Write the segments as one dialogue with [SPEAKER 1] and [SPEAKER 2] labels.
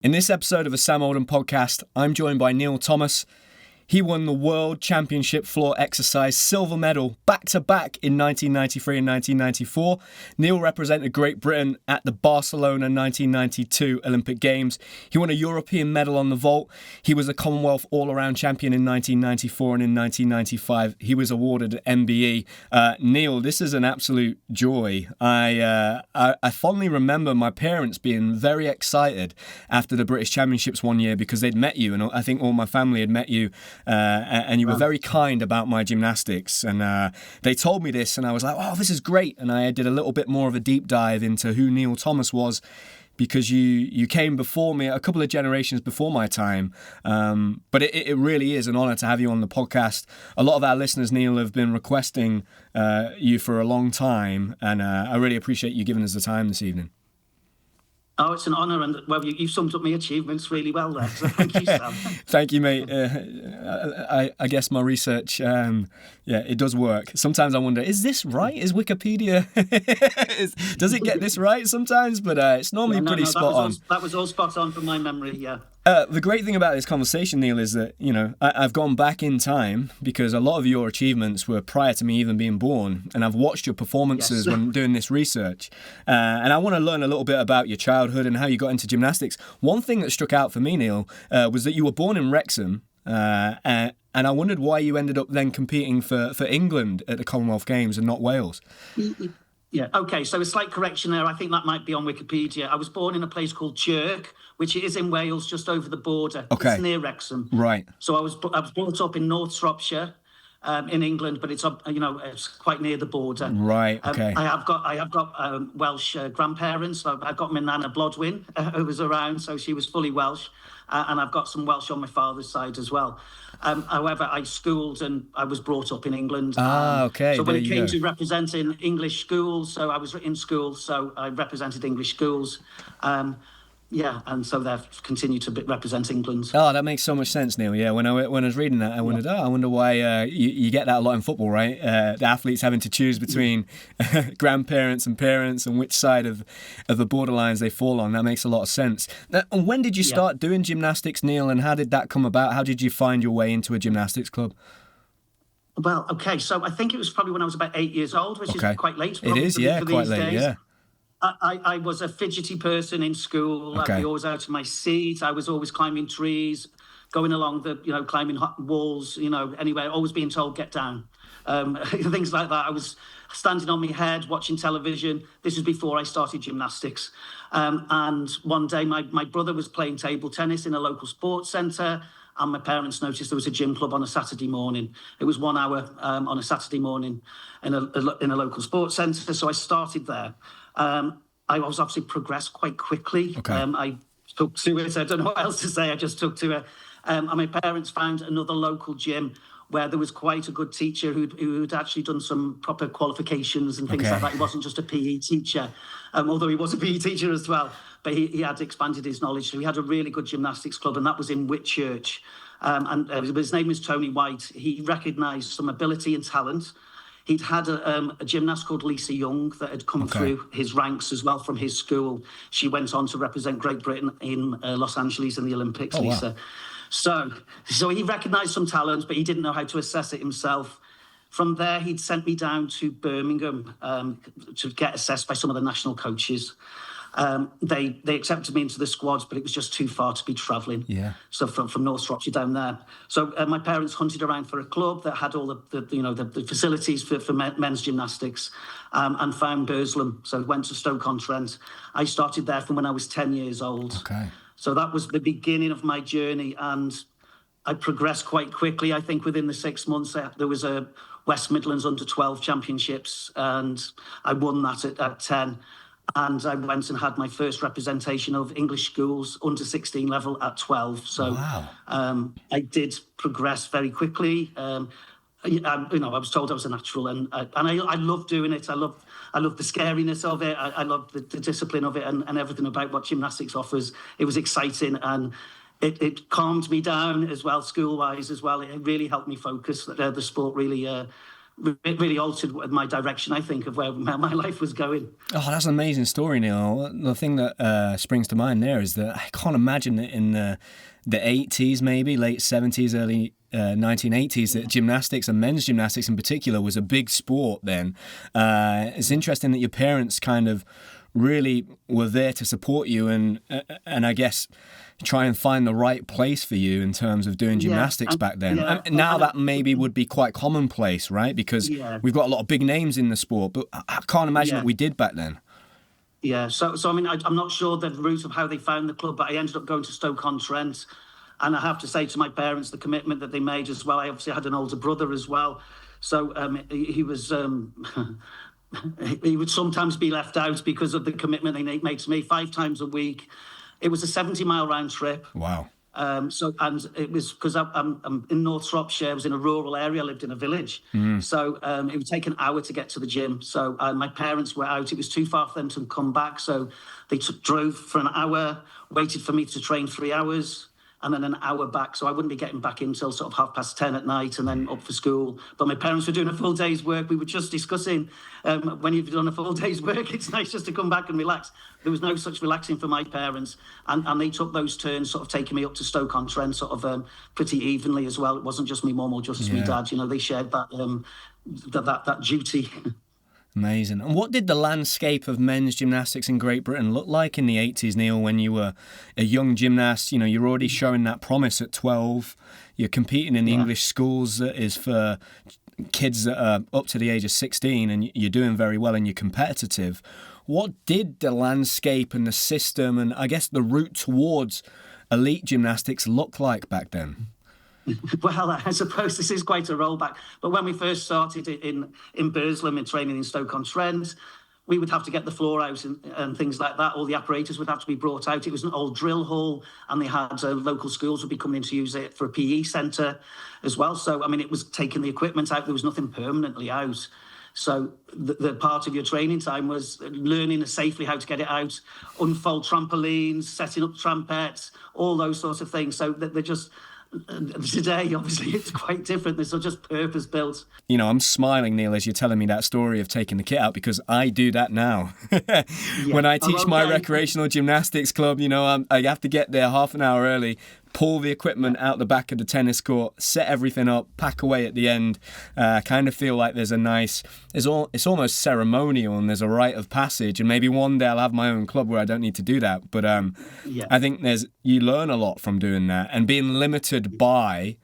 [SPEAKER 1] In this episode of the Sam Oldham podcast, I'm joined by Neil Thomas. He won the World Championship Floor Exercise silver medal back-to-back in 1993 and 1994. Neil represented Great Britain at the Barcelona 1992 Olympic Games. He won a European medal on the vault. He was a Commonwealth All Around champion in 1994, and in 1995 he was awarded an MBE. Neil, this is an absolute joy. I fondly remember my parents being very excited after the British Championships one year because they'd met you, and I think all my family had met you. And you were very kind about my gymnastics, and they told me this, and I was like, oh, this is great. And I did a little bit more of a deep dive into who Neil Thomas was, because you came before me, a couple of generations before my time. But it really is an honour to have you on the podcast. A lot of our listeners, Neil, have been requesting you for a long time, and I really appreciate you giving us the time this evening.
[SPEAKER 2] Oh, it's an honour, and well, you summed up my achievements really well there, so thank you, Sam.
[SPEAKER 1] Thank you, mate. I guess my research, it does work. Sometimes I wonder, is this right? Is Wikipedia, does it get this right sometimes? But it's normally pretty spot on.
[SPEAKER 2] That was all spot on from my memory, yeah.
[SPEAKER 1] The great thing about this conversation, Neil, is that, I've gone back in time because a lot of your achievements were prior to me even being born, and I've watched your performances when doing this research. And I want to learn a little bit about your childhood and how you got into gymnastics. One thing that struck out for me, Neil, was that you were born in Wrexham, and I wondered why you ended up then competing for England at the Commonwealth Games and not Wales.
[SPEAKER 2] Yeah, okay, so a slight correction there. I think that might be on Wikipedia. I was born in a place called Chirk, which is in Wales, just over the border.
[SPEAKER 1] Okay.
[SPEAKER 2] It's near Wrexham.
[SPEAKER 1] Right.
[SPEAKER 2] So I was brought up in North Shropshire, in England, but it's it's quite near the border.
[SPEAKER 1] Right. Okay.
[SPEAKER 2] I have got Welsh grandparents. I've got my nana Blodwyn, who was around, so she was fully Welsh, and I've got some Welsh on my father's side as well. However, I schooled and I was brought up in England.
[SPEAKER 1] Okay.
[SPEAKER 2] So when it came to representing English schools, so I was in school, so I represented English schools. And so they've continued to represent England.
[SPEAKER 1] Oh, that makes so much sense, Neil. Yeah, when I was reading that, I wondered, I wonder why you get that a lot in football, right? The athletes having to choose between grandparents and parents and which side of the borderlines they fall on. That makes a lot of sense. Now, and when did you start doing gymnastics, Neil, and how did that come about? How did you find your way into a gymnastics club?
[SPEAKER 2] Well, okay, so I think it was probably when I was about 8 years old, which is quite late.
[SPEAKER 1] It is, quite late,
[SPEAKER 2] days. I was a fidgety person in school.
[SPEAKER 1] Okay.
[SPEAKER 2] I'd be always out of my seat. I was always climbing trees, going along climbing walls, anywhere, always being told, get down. Things like that. I was standing on my head, watching television. This was before I started gymnastics. And one day my brother was playing table tennis in a local sports centre, and my parents noticed there was a gym club on a Saturday morning. It was 1 hour on a Saturday morning in a local sports centre. So I started there. I was obviously progressed quite quickly.
[SPEAKER 1] Okay.
[SPEAKER 2] I took to it. I don't know what else to say. I just took to it. And my parents found another local gym where there was quite a good teacher who'd actually done some proper qualifications and things like that. He wasn't just a PE teacher, although he was a PE teacher as well. But he had expanded his knowledge. So he had a really good gymnastics club, and that was in Whitchurch. And his name was Tony White. He recognised some ability and talent. He'd had a gymnast called Lisa Young that had come through his ranks as well from his school. She went on to represent Great Britain in Los Angeles in the Olympics, Lisa. Wow. So he recognised some talent, but he didn't know how to assess it himself. From there, he'd sent me down to Birmingham to get assessed by some of the national coaches. They accepted me into the squads, but it was just too far to be travelling. Yeah. So from North Shropshire down there. So my parents hunted around for a club that had all the facilities for men's gymnastics, and found Burslem. So went to Stoke-on-Trent. I started there from when I was 10 years old. Okay. So that was the beginning of my journey, and I progressed quite quickly. I think within the 6 months there was a West Midlands under-12 championships, and I won that at 10. And I went and had my first representation of English schools under 16 level at 12. So I did progress very quickly. I was told I was a natural, and I love doing it. I love the scariness of it. I love the discipline of it, and everything about what gymnastics offers. It was exciting, and it calmed me down as well, school-wise as well. It really helped me focus. The sport really really altered my direction, I think, of where my life was going.
[SPEAKER 1] Oh, that's an amazing story, Neil. The thing that springs to mind there is that I can't imagine that in the 80s, maybe late 70s, early 1980s, that gymnastics and men's gymnastics in particular was a big sport then. It's interesting that your parents kind of really were there to support you and I guess try and find the right place for you in terms of doing gymnastics back then. And now that maybe would be quite commonplace, right? Because we've got a lot of big names in the sport, but I can't imagine what we did back then.
[SPEAKER 2] Yeah, so I mean, I'm not sure the route of how they found the club, but I ended up going to Stoke-on-Trent. And I have to say to my parents, the commitment that they made as well. I obviously had an older brother as well. So he was... he would sometimes be left out because of the commitment they made to me 5 times a week. It was a 70-mile round trip.
[SPEAKER 1] Wow.
[SPEAKER 2] And it was because I'm in North Shropshire. I was in a rural area. I lived in a village. So it would take an hour to get to the gym. So my parents were out. It was too far for them to come back. So they drove for an hour, waited for me to train 3 hours, and then an hour back. So I wouldn't be getting back in till sort of 10:30 at night and then up for school. But my parents were doing a full day's work. We were just discussing when you've done a full day's work, it's nice just to come back and relax. There was no such relaxing for my parents. And they took those turns, sort of taking me up to Stoke-on-Trent sort of pretty evenly as well. It wasn't just me mum or just me dad. You know, they shared that duty.
[SPEAKER 1] Amazing. And what did the landscape of men's gymnastics in Great Britain look like in the 80s, Neil, when you were a young gymnast? You know, you're already showing that promise at 12. You're competing in the English schools that is for kids that are up to the age of 16, and you're doing very well and you're competitive. What did the landscape and the system and I guess the route towards elite gymnastics look like back then?
[SPEAKER 2] Well, I suppose this is quite a rollback. But when we first started in Burslem and training in Stoke-on-Trent, we would have to get the floor out and things like that. All the apparatus would have to be brought out. It was an old drill hall, and they had local schools would be coming in to use it for a PE centre as well. So, I mean, it was taking the equipment out. There was nothing permanently out. So the part of your training time was learning safely how to get it out, unfold trampolines, setting up trampettes, all those sorts of things. So they're just... Today, obviously, it's quite different. They're just purpose-built.
[SPEAKER 1] You know, I'm smiling, Neil, as you're telling me that story of taking the kit out, because I do that now. When I teach my recreational gymnastics club, you know, I have to get there half an hour early, pull the equipment out the back of the tennis court, set everything up, pack away at the end. Kind of feel like there's a nice... It's almost ceremonial, and there's a rite of passage. And maybe one day I'll have my own club where I don't need to do that. But I think you learn a lot from doing that, and being limited by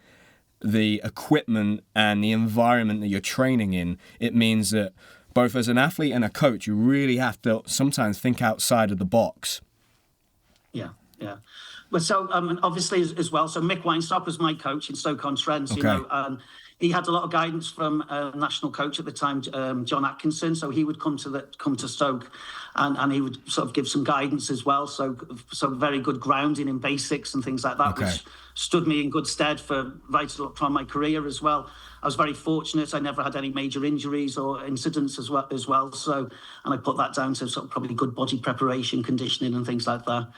[SPEAKER 1] the equipment and the environment that you're training in. It means that both as an athlete and a coach, you really have to sometimes think outside of the box.
[SPEAKER 2] Yeah. But so obviously as well, so Mick Weinstock was my coach in Stoke-on-Trent, you know, he had a lot of guidance from a national coach at the time, John Atkinson. So he would come to Stoke, and he would sort of give some guidance as well. So very good grounding in basics and things like that, which stood me in good stead for right from my career as well. I was very fortunate. I never had any major injuries or incidents as well. So, and I put that down to sort of probably good body preparation, conditioning, and things like that.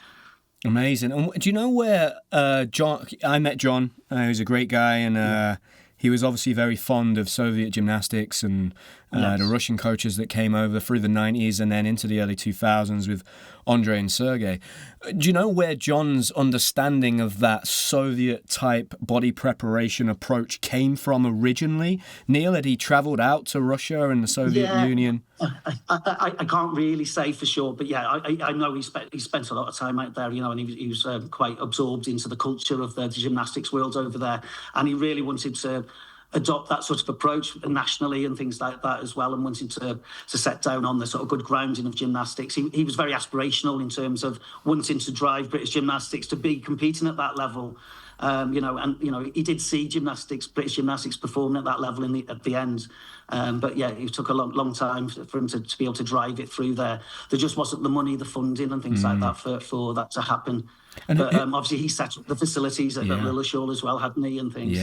[SPEAKER 1] Amazing. And do you know where I met John? He was a great guy, and he was obviously very fond of Soviet gymnastics and the Russian coaches that came over through the 90s and then into the early 2000s with Andre and Sergei. Do you know where John's understanding of that Soviet-type body preparation approach came from originally? Neil, had he travelled out to Russia and the Soviet Union?
[SPEAKER 2] I can't really say for sure, but I know he spent a lot of time out there, you know, and he was quite absorbed into the culture of the gymnastics world over there, and he really wanted to adopt that sort of approach nationally and things like that as well, and wanting to set down on the sort of good grounding of gymnastics. He was very aspirational in terms of wanting to drive British gymnastics to be competing at that level. You know, he did see British gymnastics performing at that level at the end. But yeah, it took a long time for him to be able to drive it through there. There just wasn't the money, the funding and things like that for that to happen. But obviously he set up the facilities at Lilleshall as well, hadn't he, and things.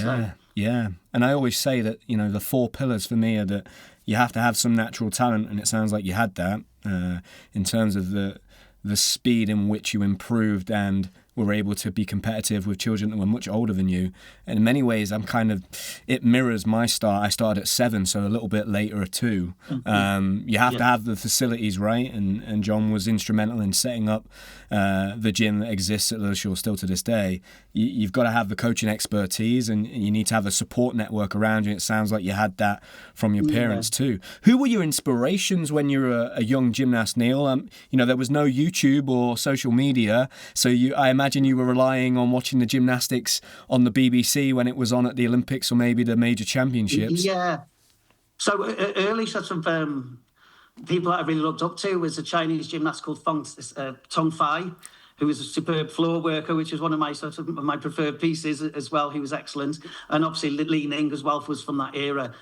[SPEAKER 1] Yeah. And I always say that, you know, the 4 pillars for me are that you have to have some natural talent, and it sounds like you had that in terms of the speed in which you improved and were able to be competitive with children that were much older than you. And in many ways, it mirrors my start. I started at 7, so a little bit later at 2. You have to have the facilities, right? And John was instrumental in setting up the gym that exists at Lilleshall still to this day. You've got to have the coaching expertise, and you need to have a support network around you. It sounds like you had that from your parents too. Who were your inspirations when you were a young gymnast, Neil? There was no YouTube or social media, so I imagine you were relying on watching the gymnastics on the BBC when it was on at the Olympics or maybe the major championships.
[SPEAKER 2] Yeah. So early sort of people that I really looked up to was a Chinese gymnast called Tong Fai, who was a superb floor worker, which is one of my preferred pieces as well. He was excellent. And obviously Li Ning as well was from that era.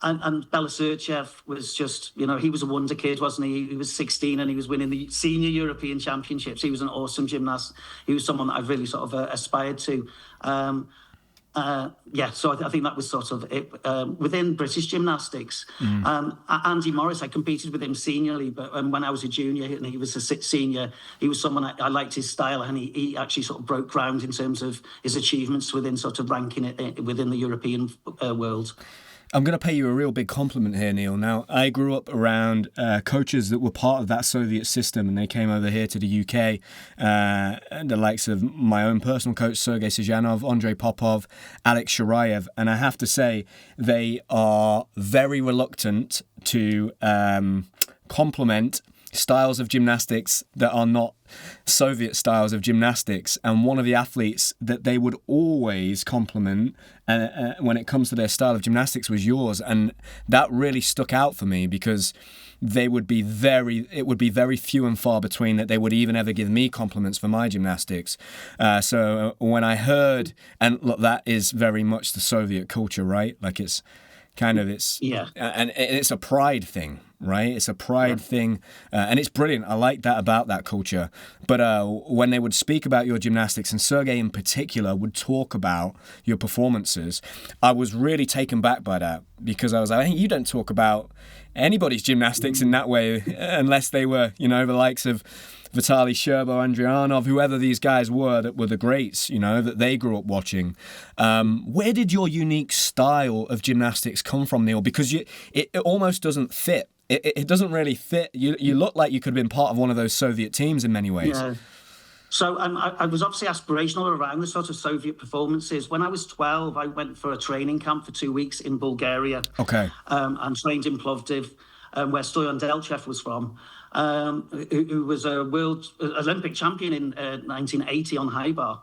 [SPEAKER 2] And Bela Serchev was just, he was a wonder kid, wasn't he? He was 16 and he was winning the senior European championships. He was an awesome gymnast. He was someone that I've really sort of aspired to. So I think that was sort of it. Within British gymnastics, Andy Morris, I competed with him seniorly, but when I was a junior and he was a senior, he was someone I liked his style, and he actually sort of broke ground in terms of his achievements within sort of ranking it within the European world.
[SPEAKER 1] I'm going to pay you a real big compliment here, Neil. Now, I grew up around coaches that were part of that Soviet system, and they came over here to the UK. The likes of my own personal coach, Sergei Sazhanov, Andrei Popov, Alex Sharayev. And I have to say, they are very reluctant to complement styles of gymnastics that are not Soviet styles of gymnastics. And one of the athletes that they would always compliment when it comes to their style of gymnastics was yours. And that really stuck out for me, because it would be very few and far between that they would even ever give me compliments for my gymnastics. So when I heard, and look, that is very much the Soviet culture, right? Like and it's a pride thing, right? It's a pride thing, and it's brilliant. I like that about that culture. But when they would speak about your gymnastics, and Sergei in particular would talk about your performances, I was really taken back by that, because I was like, hey, you don't talk about anybody's gymnastics in that way unless they were, the likes of Vitaly Sherbo, Andrianov, whoever these guys were that were the greats, that they grew up watching. Where did your unique style of gymnastics come from, Neil? Because it almost doesn't fit. It doesn't really fit. You look like you could have been part of one of those Soviet teams in many ways. Yeah.
[SPEAKER 2] So I was obviously aspirational around the sort of Soviet performances. When I was 12, I went for a training camp for 2 weeks in Bulgaria.
[SPEAKER 1] Okay.
[SPEAKER 2] And trained in Plovdiv, where Stoyan Delchev was from, who was a world Olympic champion in 1980 on high bar.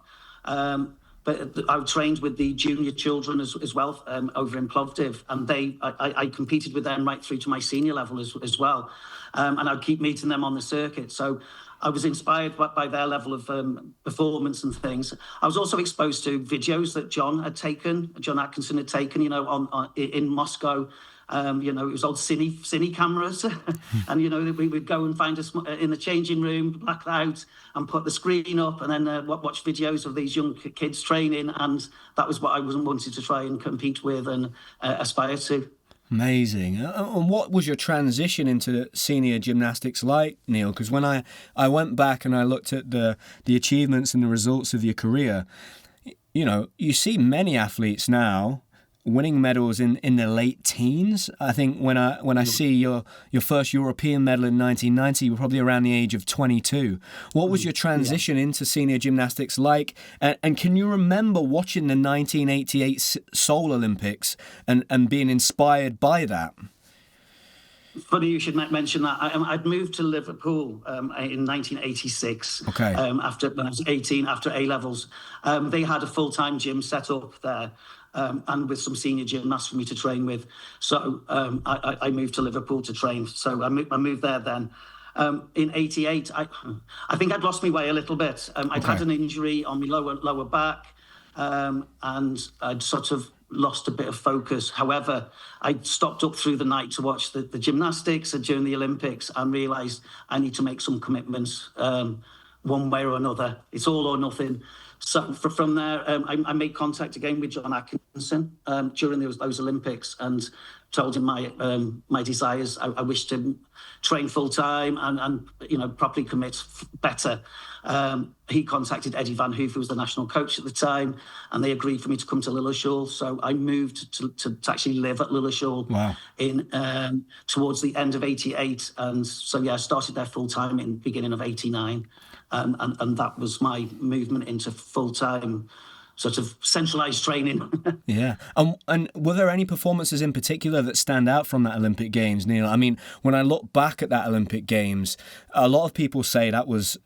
[SPEAKER 2] But I trained with the junior children as well over in Plovdiv, and I competed with them right through to my senior level as well. And I'd keep meeting them on the circuit. So I was inspired by their level of performance and things. I was also exposed to videos that John Atkinson had taken, in Moscow. It was old cine cameras, and we would go and find us in the changing room, black out, and put the screen up, and then watch videos of these young kids training, and that was what I wanted to try and compete with and aspire to.
[SPEAKER 1] Amazing. And what was your transition into senior gymnastics like, Neil? Because when I went back and I looked at the achievements and the results of your career, you see many athletes now winning medals in the late teens. I think when I see your first European medal in 1990, you were probably around the age of 22. What was your transition into senior gymnastics like? And can you remember watching the 1988 Seoul Olympics and being inspired by that?
[SPEAKER 2] Funny you should mention that. I'd moved to Liverpool in 1986.
[SPEAKER 1] Okay.
[SPEAKER 2] After when I was 18, after A-levels. They had a full-time gym set up there. And with some senior gymnasts for me to train with. So I moved to Liverpool to train. So I moved there then. In 88, I think I'd lost my way a little bit. I'd had an injury on my lower back, and I'd sort of lost a bit of focus. However, I stopped up through the night to watch the gymnastics during the Olympics and realised I need to make some commitments one way or another. It's all or nothing. So from there, I made contact again with John Atkinson during those Olympics and told him my desires. I wished to train full time and properly commit better. He contacted Eddie Van Hoof, who was the national coach at the time, and they agreed for me to come to Lilleshall. So I moved to actually live at Lilleshall.
[SPEAKER 1] Wow.
[SPEAKER 2] In towards the end of '88, and so I started there full time in the beginning of '89. And that was my movement into full-time sort of centralised training.
[SPEAKER 1] Yeah. And were there any performances in particular that stand out from that Olympic Games, Neil? I mean, when I look back at that Olympic Games, a lot of people say that was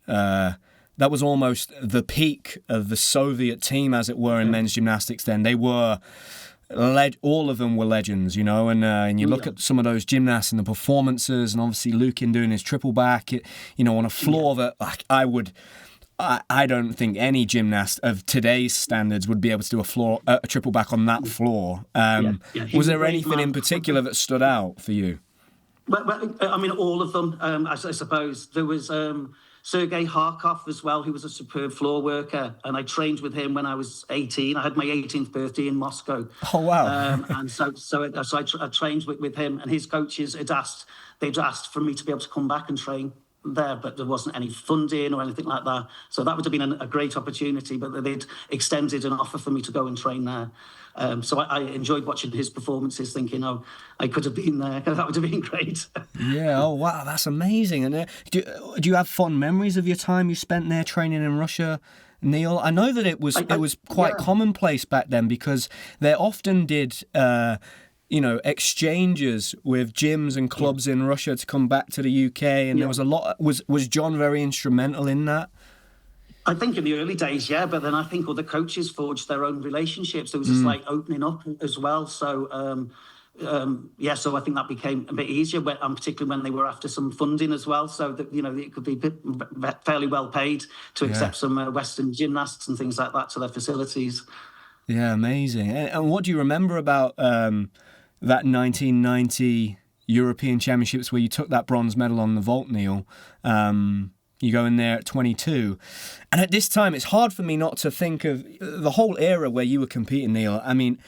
[SPEAKER 1] almost the peak of the Soviet team, as it were, in men's gymnastics then. They were... all of them were legends, and you look at some of those gymnasts and the performances, and obviously Lukin doing his triple back, on a floor that I don't think any gymnast of today's standards would be able to do a triple back on that floor. Was there anything in particular that stood out for you?
[SPEAKER 2] Well, I mean, all of them, I suppose. There was Sergei Harkov as well, who was a superb floor worker, and I trained with him when I was 18. I had my 18th birthday in Moscow.
[SPEAKER 1] Oh wow!
[SPEAKER 2] And so I trained with him, and his coaches they'd asked for me to be able to come back and train there, but there wasn't any funding or anything like that. So that would have been a great opportunity, but they'd extended an offer for me to go and train there. So I enjoyed watching his performances, thinking, oh, I could have been there. That would have been great.
[SPEAKER 1] Yeah, oh wow, that's amazing. And do you have fond memories of your time you spent there training in Russia, Neil? I know that it was quite commonplace back then, because they often did exchanges with gyms and clubs in Russia to come back to the UK, and there was a lot. Was John very instrumental in that?
[SPEAKER 2] I think in the early days, but then I think other coaches forged their own relationships. There was a slight opening up as well. So, so I think that became a bit easier, particularly when they were after some funding as well. So that, it could be fairly well paid to accept some Western gymnasts and things like that to their facilities.
[SPEAKER 1] Yeah, amazing. And what do you remember about that 1990 European Championships where you took that bronze medal on the vault, Neil? You go in there at 22. And at this time, it's hard for me not to think of the whole era where you were competing, Neil. I mean,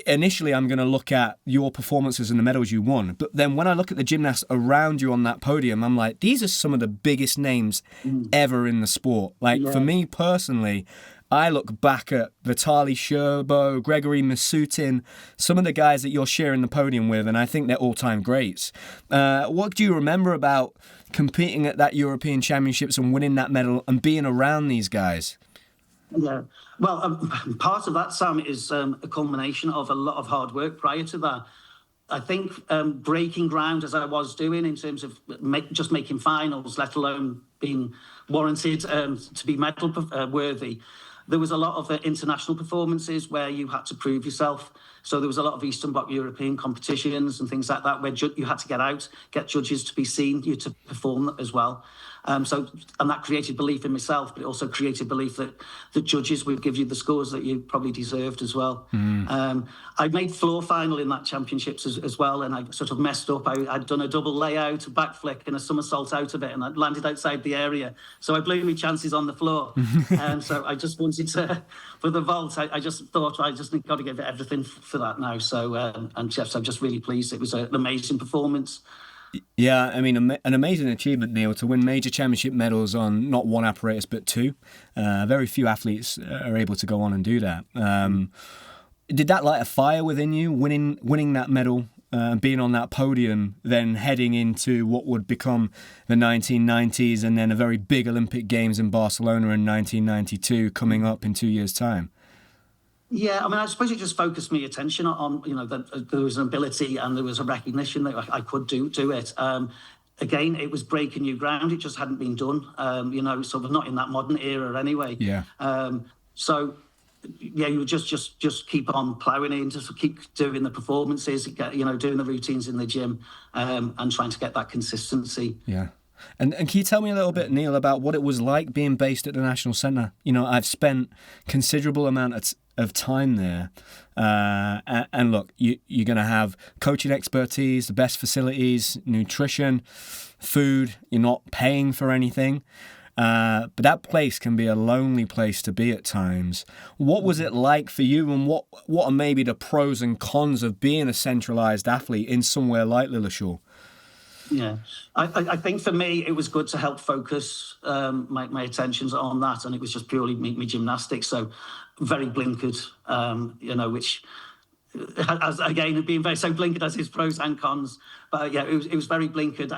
[SPEAKER 1] initially I'm going to look at your performances and the medals you won. But then when I look at the gymnasts around you on that podium, I'm like, these are some of the biggest names ever in the sport. For me personally, I look back at Vitaly Sherbo, Gregory Masutin, some of the guys that you're sharing the podium with, and I think they're all-time greats. What do you remember about competing at that European Championships and winning that medal and being around these guys?
[SPEAKER 2] Yeah, well, part of that, Sam, is a culmination of a lot of hard work prior to that. I think breaking ground as I was doing in terms of just making finals, let alone being warranted to be medal worthy. There was a lot of international performances where you had to prove yourself. So there was a lot of Eastern Bloc European competitions and things like that where you had to get judges to be seen, you to perform as well. And that created belief in myself, but it also created belief that the judges would give you the scores that you probably deserved as well. I made floor final in that championships as well, and I sort of messed up. I'd done a double layout, a back flick, and a somersault out of it, and I landed outside the area. So I blew my chances on the floor. And so I just wanted to, for the vault, I just thought I just got to give it everything for that now. So, I'm just really pleased. It was an amazing performance.
[SPEAKER 1] Yeah, I mean, an amazing achievement, Neil, to win major championship medals on not one apparatus but two. Very few athletes are able to go on and do that. Did that light a fire within you, winning that medal, being on that podium, then heading into what would become the 1990s and then a very big Olympic Games in Barcelona in 1992 coming up in 2 years' time?
[SPEAKER 2] Yeah, I mean, I suppose it just focused my attention on, that there was an ability and there was a recognition that I could do it. Again, it was breaking new ground. It just hadn't been done, sort of not in that modern era anyway. Yeah. You would just keep on ploughing in, just keep doing the performances, doing the routines in the gym and trying to get that consistency. Yeah.
[SPEAKER 1] And can you tell me a little bit, Neil, about what it was like being based at the National Centre? I've spent considerable amount of time there. And look, you're going to have coaching expertise, the best facilities, nutrition. food, you're not paying for anything. But that place can be a lonely place to be at times. What was it like for you, and what are maybe the pros and cons of being a centralised athlete in somewhere like Lilleshall?
[SPEAKER 2] Yeah, I think for me it was good to help focus my attentions on that, and it was just purely me gymnastics. So very blinkered, which as again being very so blinkered as its pros and cons. But yeah, it was very blinkered.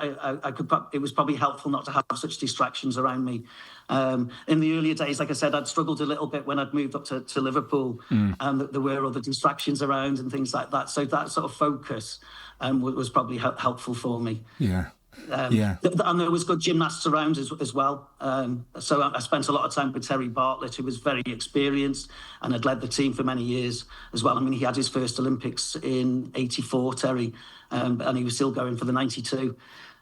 [SPEAKER 2] It was probably helpful not to have such distractions around me. In the earlier days, like I said, I'd struggled a little bit when I'd moved up to Liverpool, and there were other distractions around and things like that. So that sort of focus was probably helpful for me.
[SPEAKER 1] Yeah.
[SPEAKER 2] And there was good gymnasts around as well. So I spent a lot of time with Terry Bartlett, who was very experienced and had led the team for many years as well. I mean, he had his first Olympics in '84, Terry, and he was still going for the '92.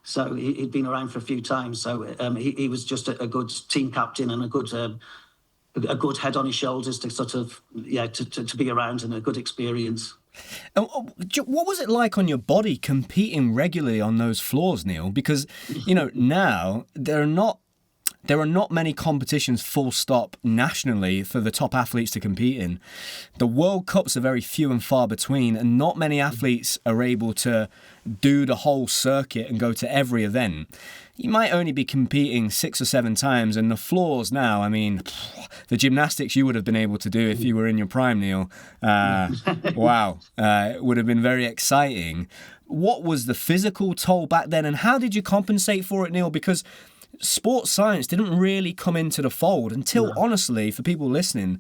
[SPEAKER 2] So he'd been around for a few times. So he was just a good team captain and a good head on his shoulders to sort of, to be around, and a good experience.
[SPEAKER 1] What was it like on your body competing regularly on those floors, Neil? Because, now there are not many competitions full stop nationally for the top athletes to compete in. The World Cups are very few and far between, and not many athletes are able to do the whole circuit and go to every event. You might only be competing 6 or 7 times, and the floors now, I mean, the gymnastics you would have been able to do if you were in your prime, Neil. Wow. It would have been very exciting. What was the physical toll back then, and how did you compensate for it, Neil? Because sports science didn't really come into the fold until, honestly, for people listening,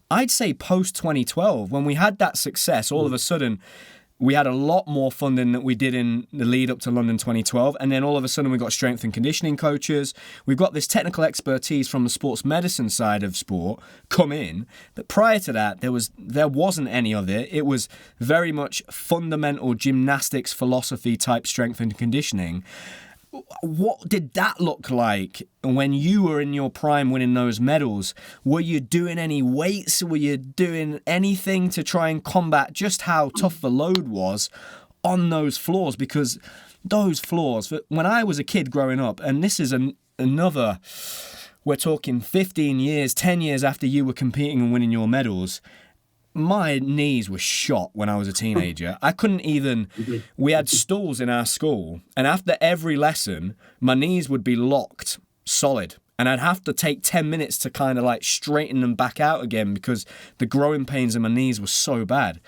[SPEAKER 1] I'd say post 2012, when we had that success, all of a sudden, we had a lot more funding than we did in the lead up to London 2012. And then all of a sudden we got strength and conditioning coaches. We've got this technical expertise from the sports medicine side of sport come in. But prior to that, there wasn't any of it. It was very much fundamental gymnastics philosophy type strength and conditioning. What did that look like when you were in your prime winning those medals? Were you doing any weights? Were you doing anything to try and combat just how tough the load was on those floors? Because those floors, when I was a kid growing up, and this is another, we're talking 15 years, 10 years after you were competing and winning your medals, my knees were shot when I was a teenager. I couldn't even... We had stools in our school, and after every lesson, my knees would be locked solid, and I'd have to take 10 minutes to kind of like straighten them back out again because the growing pains in my knees were so bad.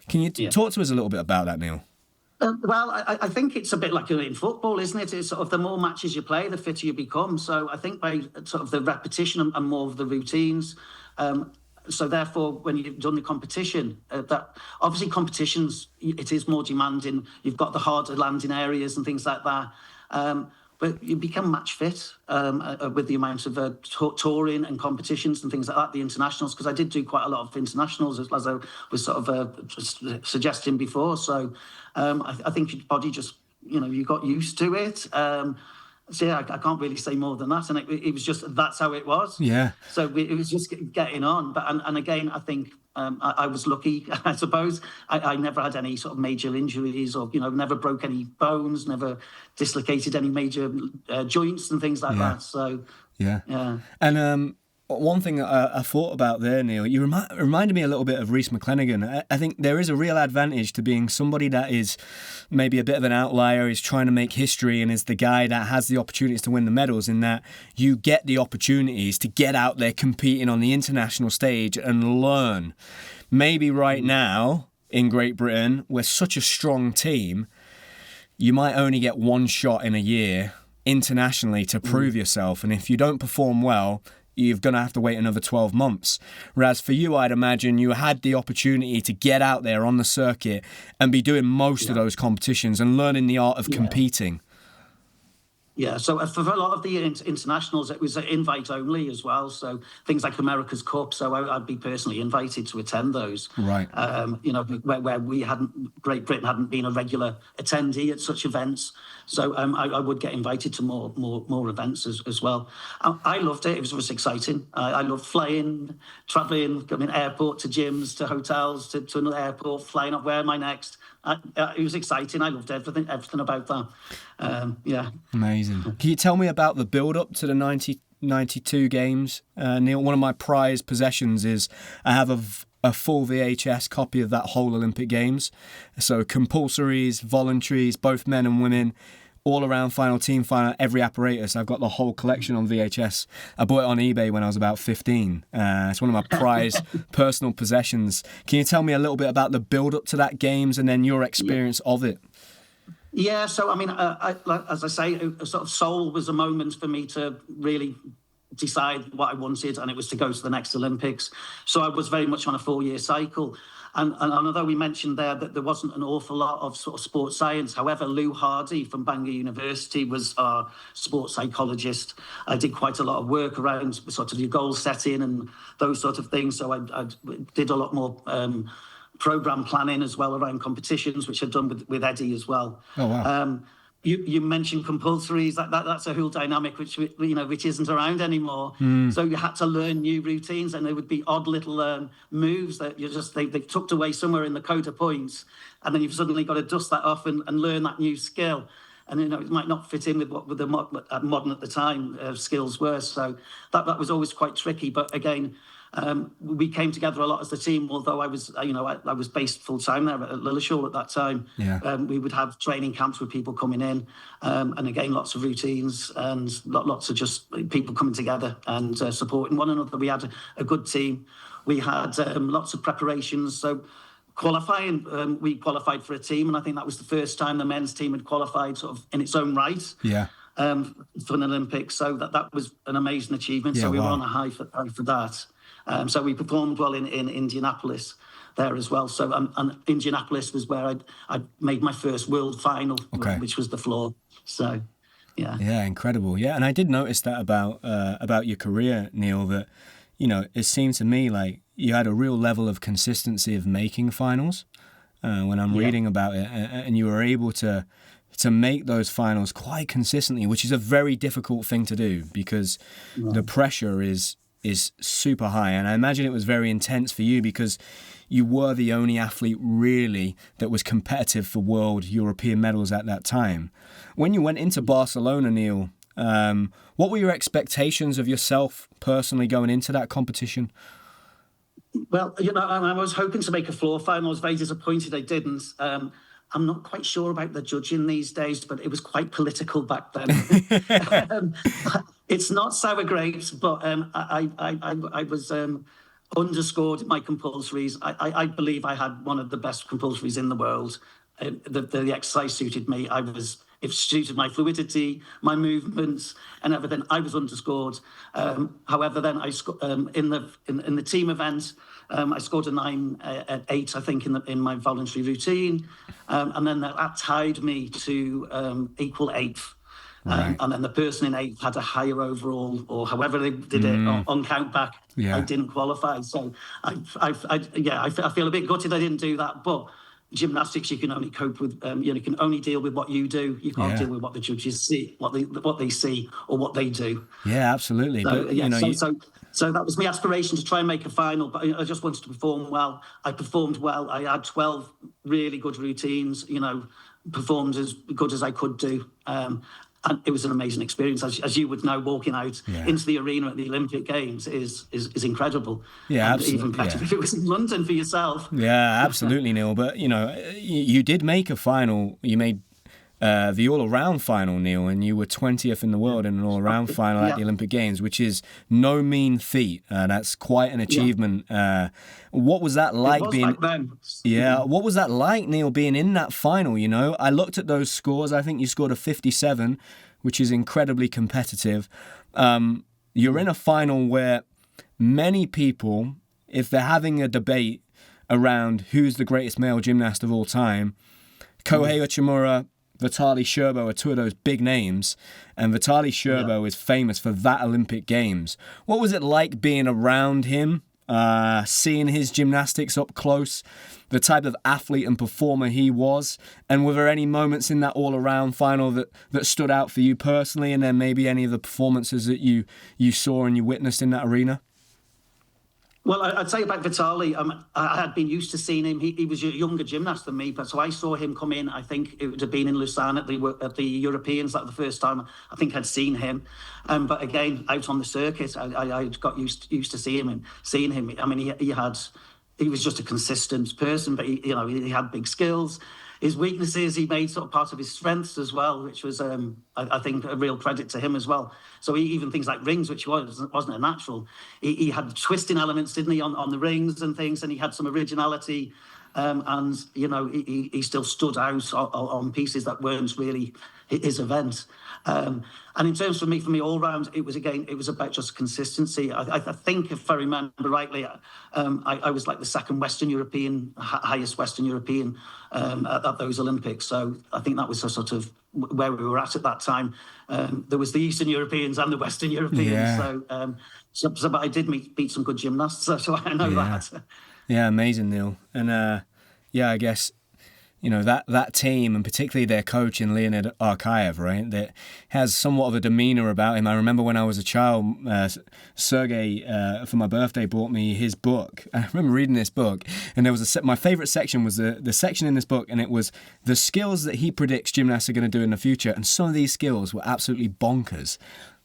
[SPEAKER 1] Can you talk to us a little bit about that, Neil?
[SPEAKER 2] Well, I think it's a bit like in football, isn't it? It's sort of the more matches you play, the fitter you become. So I think by sort of the repetition and more of the routines... So therefore, when you've done the competition, that obviously competitions, it is more demanding. You've got the harder landing areas and things like that. But you become match fit with the amount of touring and competitions and things like that, the internationals, because I did do quite a lot of internationals, as I was sort of suggesting before. So I think your body just, you got used to it. So yeah, I can't really say more than that, and it was just that's how it was.
[SPEAKER 1] Yeah.
[SPEAKER 2] So it was just getting on, but and again, I think I was lucky. I suppose I never had any sort of major injuries, or never broke any bones, never dislocated any major joints and things like that. So yeah.
[SPEAKER 1] And one thing I thought about there, Neil, you reminded me a little bit of Rhys McClenaghan. I think there is a real advantage to being somebody that is maybe a bit of an outlier, is trying to make history, and is the guy that has the opportunities to win the medals, in that you get the opportunities to get out there competing on the international stage and learn. Maybe right now in Great Britain, we're such a strong team, you might only get one shot in a year internationally to prove yourself. And if you don't perform well, you're going to have to wait another 12 months. Whereas for you, I'd imagine you had the opportunity to get out there on the circuit and be doing most of those competitions and learning the art of competing.
[SPEAKER 2] Yeah, so for a lot of the internationals, it was invite only as well. So things like America's Cup. So I'd be personally invited to attend those.
[SPEAKER 1] Right.
[SPEAKER 2] Where Great Britain hadn't been a regular attendee at such events. So I would get invited to more events as well. I loved it. It was exciting. I loved flying, traveling, going airport to gyms, to hotels, to another airport, flying up. Where am I next? It was exciting. I loved everything about that. Yeah.
[SPEAKER 1] Amazing. Can you tell me about the build-up to the 1992 games? Neil, one of my prized possessions is I have a full VHS copy of that whole Olympic Games. So compulsories, voluntaries, both men and women, all around final, team final, every apparatus. I've got the whole collection on VHS. I bought it on eBay when I was about 15. It's one of my prized personal possessions. Can you tell me a little bit about the build-up to that games and then your experience of it?
[SPEAKER 2] Yeah, so I mean, as I say, sort of Seoul was a moment for me to really decide what I wanted, and it was to go to the next Olympics. So I was very much on a 4-year cycle. And although we mentioned there that there wasn't an awful lot of sort of sports science, however, Lou Hardy from Bangor University was our sports psychologist. I did quite a lot of work around sort of your goal setting and those sort of things. So I did a lot more program planning as well around competitions, which I've done with Eddie as well.
[SPEAKER 1] Oh, wow.
[SPEAKER 2] You mentioned compulsories. That's a whole dynamic which isn't around anymore. So you had to learn new routines, and there would be odd little moves that they've tucked away somewhere in the code of points, and then you've suddenly got to dust that off and learn that new skill. And it might not fit in with what the modern at the time skills were. So that was always quite tricky. But again, we came together a lot as a team. Although I was based full time there at Lilleshall at that time.
[SPEAKER 1] Yeah.
[SPEAKER 2] We would have training camps with people coming in, and again lots of routines and lots of just people coming together and supporting one another. We had a good team. We had lots of preparations. So qualifying, we qualified for a team, and I think that was the first time the men's team had qualified sort of in its own right.
[SPEAKER 1] Yeah.
[SPEAKER 2] For an Olympics. So that was an amazing achievement.
[SPEAKER 1] Yeah,
[SPEAKER 2] so we
[SPEAKER 1] wow.
[SPEAKER 2] were on a high for that. So we performed well in Indianapolis there as well. So and Indianapolis was where I made my first world final, which was the floor. So, yeah.
[SPEAKER 1] Yeah, incredible. Yeah, and I did notice that about your career, Neil, that, it seemed to me like you had a real level of consistency of making finals when I'm reading about it, and you were able to make those finals quite consistently, which is a very difficult thing to do because the pressure is super high. And I imagine it was very intense for you because you were the only athlete really that was competitive for world European medals at that time. When you went into Barcelona, Neil, what were your expectations of yourself personally going into that competition?
[SPEAKER 2] Well, I was hoping to make a floor final. I was very disappointed I didn't. I'm not quite sure about the judging these days, but it was quite political back then. It's not sour grapes, but I was underscored my compulsories. I believe I had one of the best compulsories in the world. The exercise suited me. It suited my fluidity, my movements, and everything. I was underscored. However, then in the team event, I scored a 9.8, I think, in my voluntary routine, and then that tied me to equal eighth.
[SPEAKER 1] Right.
[SPEAKER 2] And then the person in eighth had a higher overall, or however they did it on count back.
[SPEAKER 1] Yeah.
[SPEAKER 2] I didn't qualify, so I feel a bit gutted I didn't do that, but. Gymnastics, you can only cope with. You can only deal with what you do. You can't deal with what the judges see, what they see, or what they do.
[SPEAKER 1] Yeah, absolutely.
[SPEAKER 2] So,
[SPEAKER 1] but
[SPEAKER 2] so that was my aspiration to try and make a final. But I just wanted to perform well. I performed well. I had 12 really good routines. Performed as good as I could do. And it was an amazing experience, as you would know. Walking out into the arena at the Olympic Games is incredible.
[SPEAKER 1] Yeah,
[SPEAKER 2] and
[SPEAKER 1] absolutely.
[SPEAKER 2] Even better if it was in London for yourself.
[SPEAKER 1] Yeah, absolutely, Neil. But you did make a final. You made the all-around final, Neil, and you were 20th in the world in an all-around final at the Olympic Games, which is no mean feat. That's quite an achievement. What was that like being?
[SPEAKER 2] Back then.
[SPEAKER 1] Yeah, what was that like, Neil, being in that final? I looked at those scores. I think you scored a 57, which is incredibly competitive. You're in a final where many people, if they're having a debate around who's the greatest male gymnast of all time, Kohei Uchimura, Vitaly Sherbo are two of those big names, and Vitaly Sherbo is famous for that Olympic Games. What was it like being around him, seeing his gymnastics up close, the type of athlete and performer he was, and were there any moments in that all-around final that stood out for you personally, and then maybe any of the performances that you saw and you witnessed in that arena?
[SPEAKER 2] Well, I'd say about Vitali, I had been used to seeing him. He was a younger gymnast than me, but so I saw him come in. I think it would have been in Lausanne at the Europeans. That was the first time I think I'd seen him. But again, out on the circuit, I got used to seeing him. I mean, he was just a consistent person, but he had big skills. His weaknesses, he made sort of part of his strengths as well, which was, I think, a real credit to him as well. So even things like rings, which wasn't a natural, he had twisting elements, didn't he, on the rings and things, and he had some originality. And he still stood out on pieces that weren't really his event. And in terms for me all round, it was about just consistency. I think if I remember rightly, I was like the second Western European, highest Western European at those Olympics. So I think that was a sort of where we were at that time. There was the Eastern Europeans and the Western Europeans. Yeah. But I did beat some good gymnasts, so I know that.
[SPEAKER 1] Yeah, amazing, Neil. And I guess that team, and particularly their coach in Leonid Arkayev, right, that has somewhat of a demeanor about him. I remember when I was a child, Sergey, for my birthday, bought me his book. I remember reading this book, and there was my favorite section was the section in this book, and it was the skills that he predicts gymnasts are going to do in the future, and some of these skills were absolutely bonkers.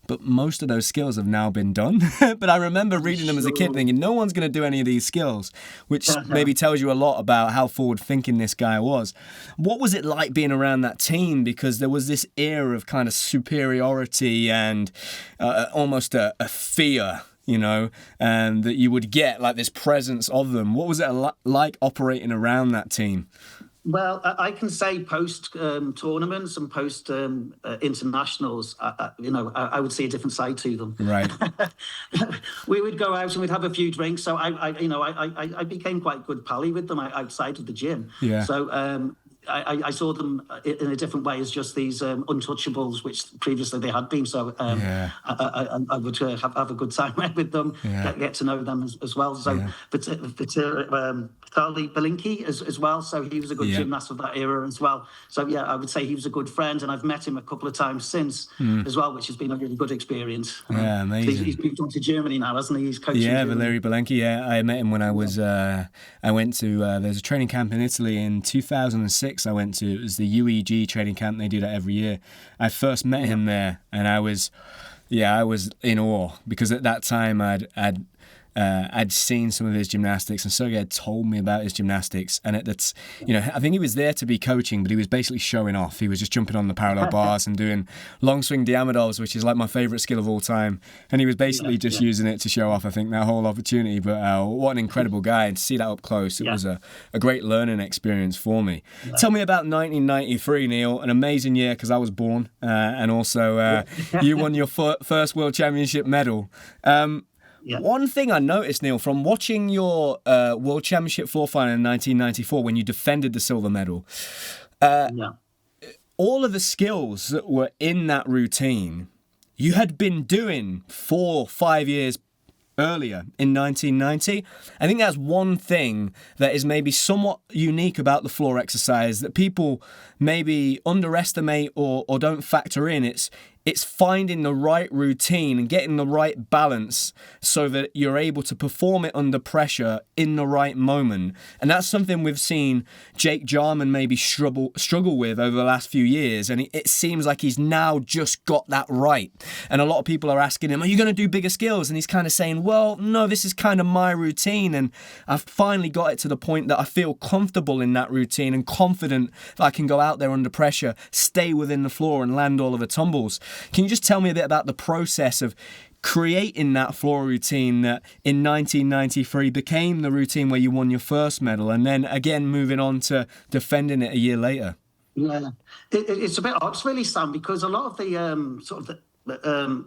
[SPEAKER 1] But most of those skills have now been done. But I remember reading them as a kid thinking, no one's going to do any of these skills, which maybe tells you a lot about how forward-thinking this guy was. What was it like being around that team? Because there was this era of kind of superiority and almost a fear, that you would get, like this presence of them. What was it like operating around that team?
[SPEAKER 2] Well, I can say post tournaments and post internationals, I would see a different side to them.
[SPEAKER 1] Right.
[SPEAKER 2] We would go out and we'd have a few drinks. So I became quite good pally with them outside of the gym. Yeah. So I saw them in a different way as just these untouchables, which previously they had been. So I would have a good time with them, get to know them as well. So, Vitaly Belinky as well. So he was a good gymnast of that era as well. So I would say he was a good friend, and I've met him a couple of times since as well, which has been a really good experience.
[SPEAKER 1] Yeah, amazing.
[SPEAKER 2] He's moved on to Germany now, hasn't he? He's coaching.
[SPEAKER 1] Yeah, Valery Belinky. Yeah, I met him when I was. I went to. There's a training camp in Italy in 2006. I went to. It was the UEG training camp. They do that every year. I first met him there, and I was in awe because at that time I'd seen some of his gymnastics, and Sergey had told me about his gymnastics, and I think he was there to be coaching, but he was basically showing off. He was just jumping on the parallel bars and doing long swing Diamidovs, which is like my favourite skill of all time, and he was basically just using it to show off, I think, that whole opportunity. But what an incredible guy, and to see that up close, it was a great learning experience for me. Tell me about 1993, Neil, an amazing year because I was born, and also you won your first World Championship medal. One thing I noticed, Neil, from watching your World Championship floor final in 1994 when you defended the silver medal, all of the skills that were in that routine, you had been doing 4 or 5 years earlier in 1990. I think that's one thing that is maybe somewhat unique about the floor exercise that people maybe underestimate or don't factor in. It's finding the right routine and getting the right balance so that you're able to perform it under pressure in the right moment. And that's something we've seen Jake Jarman maybe struggle with over the last few years. And it seems like he's now just got that right. And a lot of people are asking him, are you going to do bigger skills? And he's kind of saying, well, no, this is kind of my routine. And I've finally got it to the point that I feel comfortable in that routine and confident that I can go out there under pressure, stay within the floor and land all of the tumbles. Can you just tell me a bit about the process of creating that floor routine that in 1993 became the routine where you won your first medal and then again moving on to defending it a year later?
[SPEAKER 2] Yeah, it's a bit odd really, Sam, because a lot of the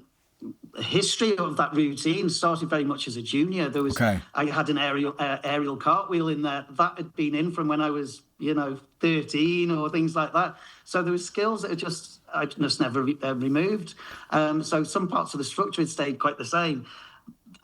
[SPEAKER 2] history of that routine started very much as a junior. There was I had an aerial cartwheel in there that had been in from when I was 13 or things like that. So there were skills that I just never removed. So some parts of the structure had stayed quite the same.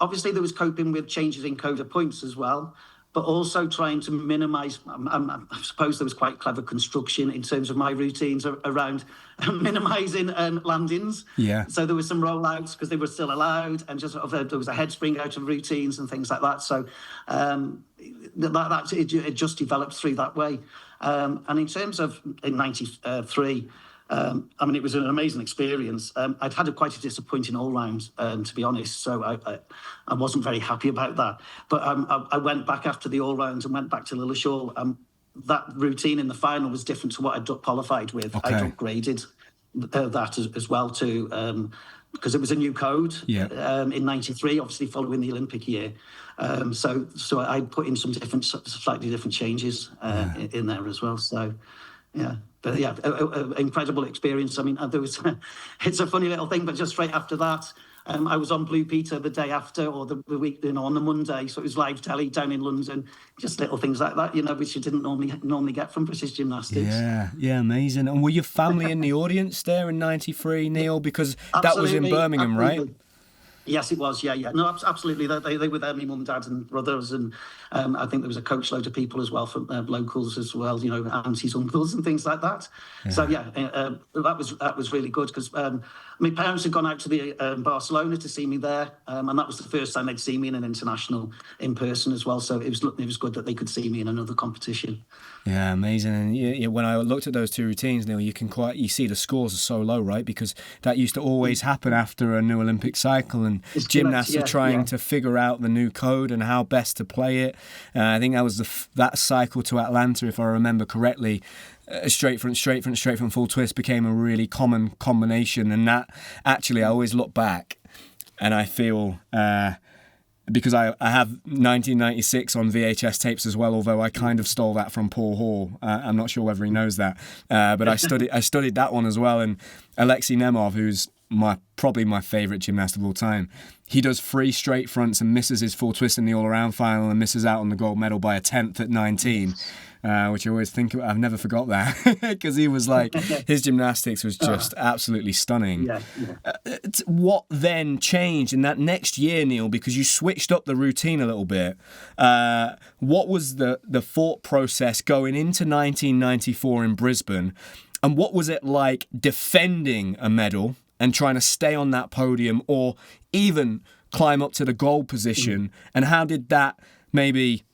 [SPEAKER 2] Obviously, there was coping with changes in code of points as well. but also trying to minimise. I suppose there was quite clever construction in terms of my routines around minimising landings.
[SPEAKER 1] Yeah.
[SPEAKER 2] So there were some rollouts because they were still allowed, and just there was a head spring out of routines and things like that. So it just developed through that way. And in terms of in '93. I mean, it was an amazing experience. I'd had quite a disappointing all-round, to be honest, so I wasn't very happy about that. But I went back after the all-round and went back to Lilleshall. That routine in the final was different to what I'd qualified with.
[SPEAKER 1] Okay.
[SPEAKER 2] I'd upgraded that as well too, because it was a new code in '93, obviously following the Olympic year. So I put in some slightly different changes in there as well. So, yeah. But yeah, incredible experience. I mean, it's a funny little thing, but just straight after that, I was on Blue Peter the day after, or the week, on the Monday. So it was live telly down in London, just little things like that, which you didn't normally get from British Gymnastics.
[SPEAKER 1] Yeah, amazing. And were your family in the audience there in '93, Neil? Because that was in Birmingham,
[SPEAKER 2] absolutely.
[SPEAKER 1] Right?
[SPEAKER 2] Yes, it was. Yeah. No, absolutely. They were there, my mum, dad, and brothers, and I think there was a coach load of people as well from locals as well. Aunties, uncles, and things like that. Yeah. So that was really good because my parents had gone out to the Barcelona to see me there, and that was the first time they'd seen me in an international in person as well. So it was good that they could see me in another competition.
[SPEAKER 1] Yeah, amazing. And when I looked at those two routines, Neil, you see the scores are so low, right? Because that used to always happen after a new Olympic cycle, and gymnasts are trying to figure out the new code and how best to play it. I think that was that cycle to Atlanta, if I remember correctly. Straight front, full twist became a really common combination, and that actually I always look back and I feel. Because I have 1996 on VHS tapes as well, although I kind of stole that from Paul Hall. I'm not sure whether he knows that, but I studied that one as well. And Alexei Nemov, who's probably my favourite gymnast of all time, he does 3 straight fronts and misses his full twist in the all-around final and misses out on the gold medal by a 10th at 19. Which I always think of. I've never forgot that because he was like, his gymnastics was just absolutely stunning. Yeah. What then changed in that next year, Neil, because you switched up the routine a little bit? What was the thought process going into 1994 in Brisbane, and what was it like defending a medal and trying to stay on that podium or even climb up to the gold position? And how did that maybe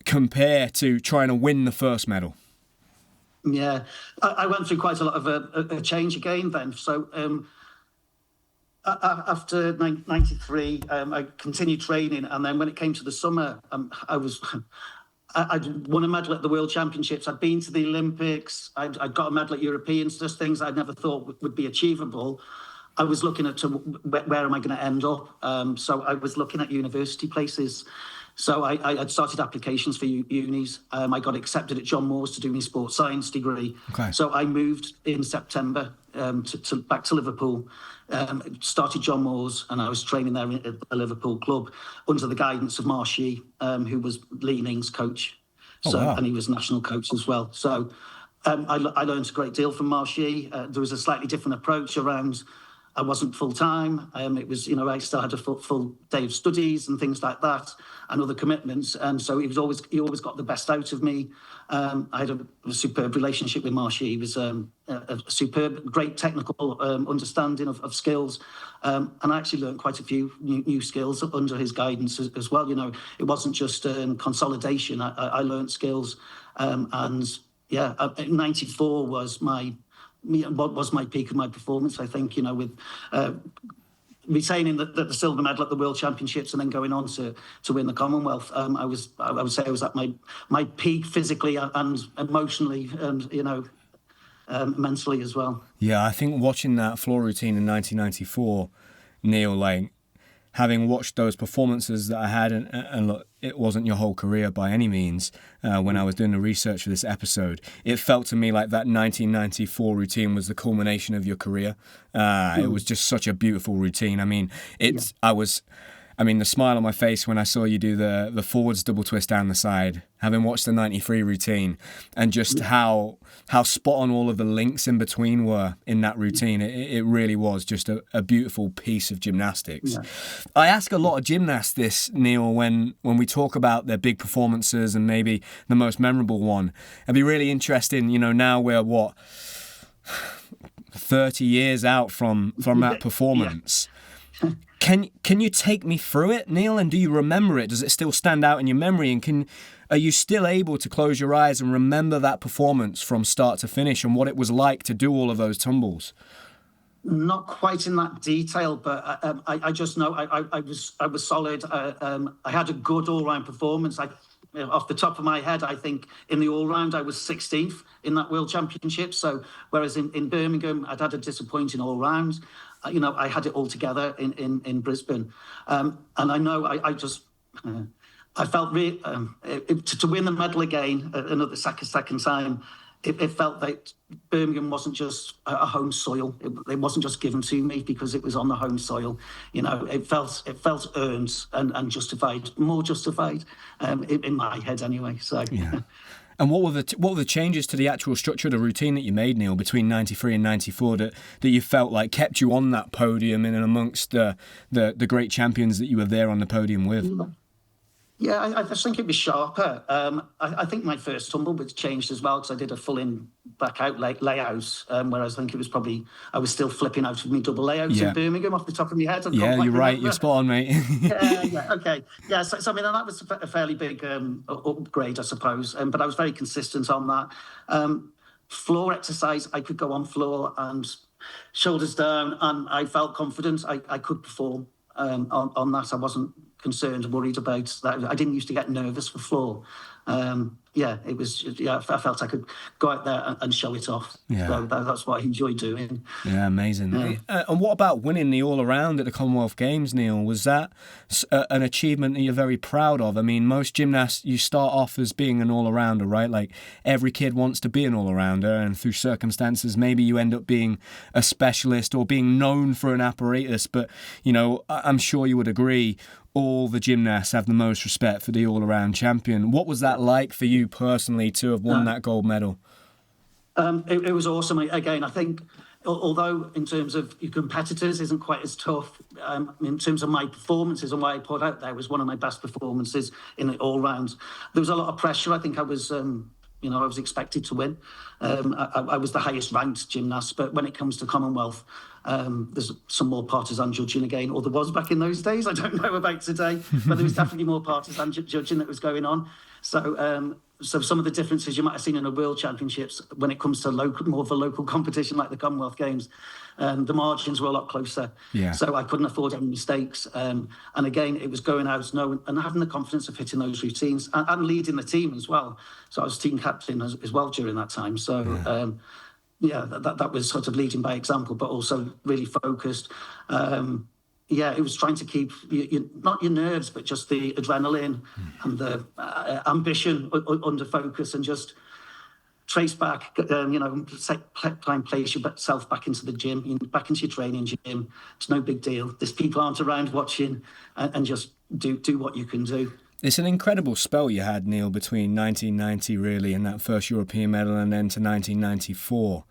[SPEAKER 1] compare to trying to win the first medal?
[SPEAKER 2] Yeah, I went through quite a lot of a change again then. So after '93, I continued training, and then when it came to the summer, I'd won a medal at the World Championships. I'd been to the Olympics. I'd got a medal at Europeans, just things I'd never thought would be achievable. I was looking at where am I going to end up? So I was looking at university places. So I had started applications for unis. I got accepted at John Moores to do my sports science degree. Okay. So I moved in September back to Liverpool, started John Moores, and I was training there at the Liverpool club under the guidance of Marshy, who was Lee Ning's coach. And he was national coach as well. So I learned a great deal from Marshy. There was a slightly different approach around. I wasn't full-time. It was, I still had a full day of studies and things like that and other commitments. And so he always got the best out of me. I had a superb relationship with Marshy. He was a superb, great technical understanding of skills. And I actually learned quite a few new skills under his guidance as well. It wasn't just consolidation. I learned skills. And 94 was what was my peak of my performance, I think, with retaining the silver medal at the World Championships and then going on to win the Commonwealth. I would say I was at my peak physically and emotionally and, mentally as well. Yeah,
[SPEAKER 1] I think watching that floor routine in 1994, Neil, having watched those performances that I had, and look, it wasn't your whole career by any means. When I was doing the research for this episode, it felt to me like that 1994 routine was the culmination of your career. It was just such a beautiful routine. I mean, I mean, the smile on my face when I saw you do the forwards double twist down the side, having watched the 93 routine, and just how spot on all of the links in between were in that routine. It really was just a beautiful piece of gymnastics.
[SPEAKER 2] Yeah.
[SPEAKER 1] I ask a lot of gymnasts this, Neil, when we talk about their big performances and maybe the most memorable one. It'd be really interesting, now we're 30 years out from that performance.
[SPEAKER 2] Yeah.
[SPEAKER 1] Can you take me through it, Neil? And do you remember it? Does it still stand out in your memory? And are you still able to close your eyes and remember that performance from start to finish and what it was like to do all of those tumbles?
[SPEAKER 2] Not quite in that detail, but I just know I was solid. I had a good all-round performance. Off the top of my head, I think in the all-round I was 16th in that World Championship. So whereas in Birmingham I'd had a disappointing all-round, I had it all together in Brisbane. And I know I felt to win the medal again another second time. It felt that Birmingham wasn't just a home soil. It wasn't just given to me because it was on the home soil. It felt earned and justified, more justified in my head anyway. So.
[SPEAKER 1] Yeah. And what were the changes to the actual structure of the routine that you made, Neil, between 93 and 94 that you felt like kept you on that podium and amongst the great champions that you were there on the podium with?
[SPEAKER 2] Yeah, I just think it was sharper. I think my first tumble was changed as well because I did a full in back out layout, whereas I think it was probably I was still flipping out of me double layouts in Birmingham off the top of my head.
[SPEAKER 1] Yeah, you're right. You're spot on, mate.
[SPEAKER 2] yeah, okay. Yeah, so I mean, that was a fairly big upgrade, I suppose. But I was very consistent on that. Floor exercise, I could go on floor and shoulders down, and I felt confident I could perform on that. I wasn't concerned, worried about that. I didn't used to get nervous for floor. It was. I felt I could go out there and show it off. Yeah, so that's what I enjoyed doing.
[SPEAKER 1] Yeah, amazing. Yeah. And what about winning the all around at the Commonwealth Games, Neil? Was that an achievement that you're very proud of? I mean, most gymnasts, you start off as being an all arounder, right? Like every kid wants to be an all arounder, and through circumstances, maybe you end up being a specialist or being known for an apparatus. But I'm sure you would agree, all the gymnasts have the most respect for the all-around champion. What was that like for you personally to have won that gold medal?
[SPEAKER 2] It was awesome. Again, I think, although in terms of your competitors isn't quite as tough, in terms of my performances and what I put out there was one of my best performances in the all-round. There was a lot of pressure. I think I was... I was expected to win. I was the highest ranked gymnast, but when it comes to Commonwealth, there's some more partisan judging again, or there was back in those days. I don't know about today, but there was definitely more partisan judging that was going on. So some of the differences you might have seen in the World Championships when it comes to more of a local competition like the Commonwealth Games, the margins were a lot closer. Yeah. So I couldn't afford any mistakes. And again, it was going out and having the confidence of hitting those routines and leading the team as well. So I was team captain as well during that time. So that was sort of leading by example, but also really focused. It was trying to keep not your nerves, but just the adrenaline and the ambition under focus, and just trace back, try and place yourself back into the gym, back into your training gym. It's no big deal. There's people aren't around watching, and just do what you can do.
[SPEAKER 1] It's an incredible spell you had, Neil, between 1990 really and that first European medal, and then to 1994.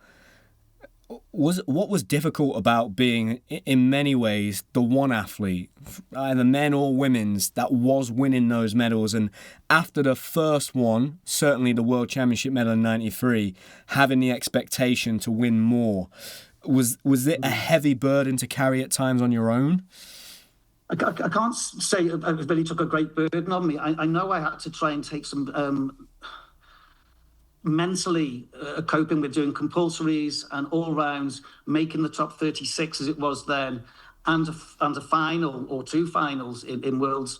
[SPEAKER 1] What was difficult about being, in many ways, the one athlete, either men or women's, that was winning those medals? And after the first one, certainly the World Championship medal in 93, having the expectation to win more, was it a heavy burden to carry at times on your own?
[SPEAKER 2] I can't say it really took a great burden on me. I know I had to try and take some... mentally coping with doing compulsories and all rounds, making the top 36 as it was then, and a final or two finals in Worlds.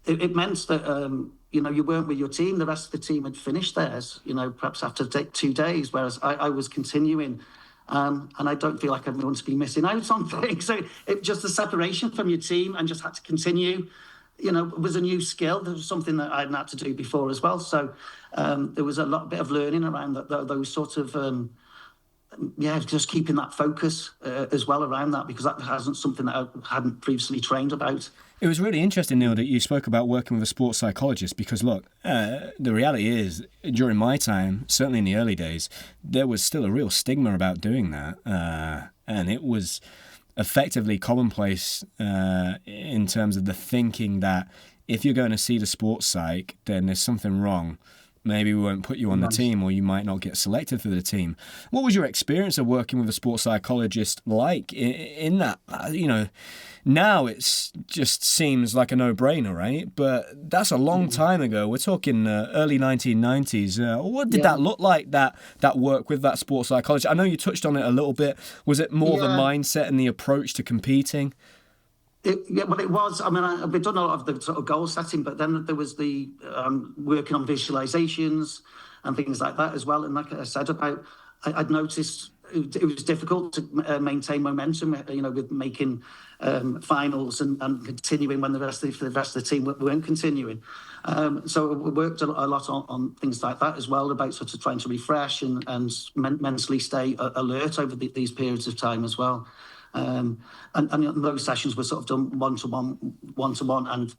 [SPEAKER 2] It meant that you weren't with your team. The rest of the team had finished theirs, perhaps after 2 days, whereas I was continuing. And I don't feel like I'm going to be missing out on things. So it just the separation from your team and just had to continue. Was a new skill. There was something that I hadn't had to do before as well. So there was a bit of learning around those sort of just keeping that focus as well around that, because that hasn't something that I hadn't previously trained about.
[SPEAKER 1] It was really interesting, Neil, that you spoke about working with a sports psychologist, because, look, the reality is, during my time, certainly in the early days, there was still a real stigma about doing that. And it was effectively commonplace in terms of the thinking that if you're going to see the sports psych, then there's something wrong. Maybe we won't put you on the team, or you might not get selected for the team. What was your experience of working with a sports psychologist like in that? Now it's just seems like a no-brainer, right? But that's a long time ago. We're talking early 1990s. What did that look like, that work with that sports psychologist? I know you touched on it a little bit. Was it more the mindset and the approach to competing?
[SPEAKER 2] It was. I mean, we've done a lot of the sort of goal setting, but then there was the working on visualizations and things like that as well. And like I said I'd noticed it was difficult to maintain momentum, with making finals and continuing when the rest of the team weren't continuing. So we worked a lot on things like that as well, about sort of trying to refresh and mentally stay alert over these periods of time as well. And those sessions were sort of done one-to-one, and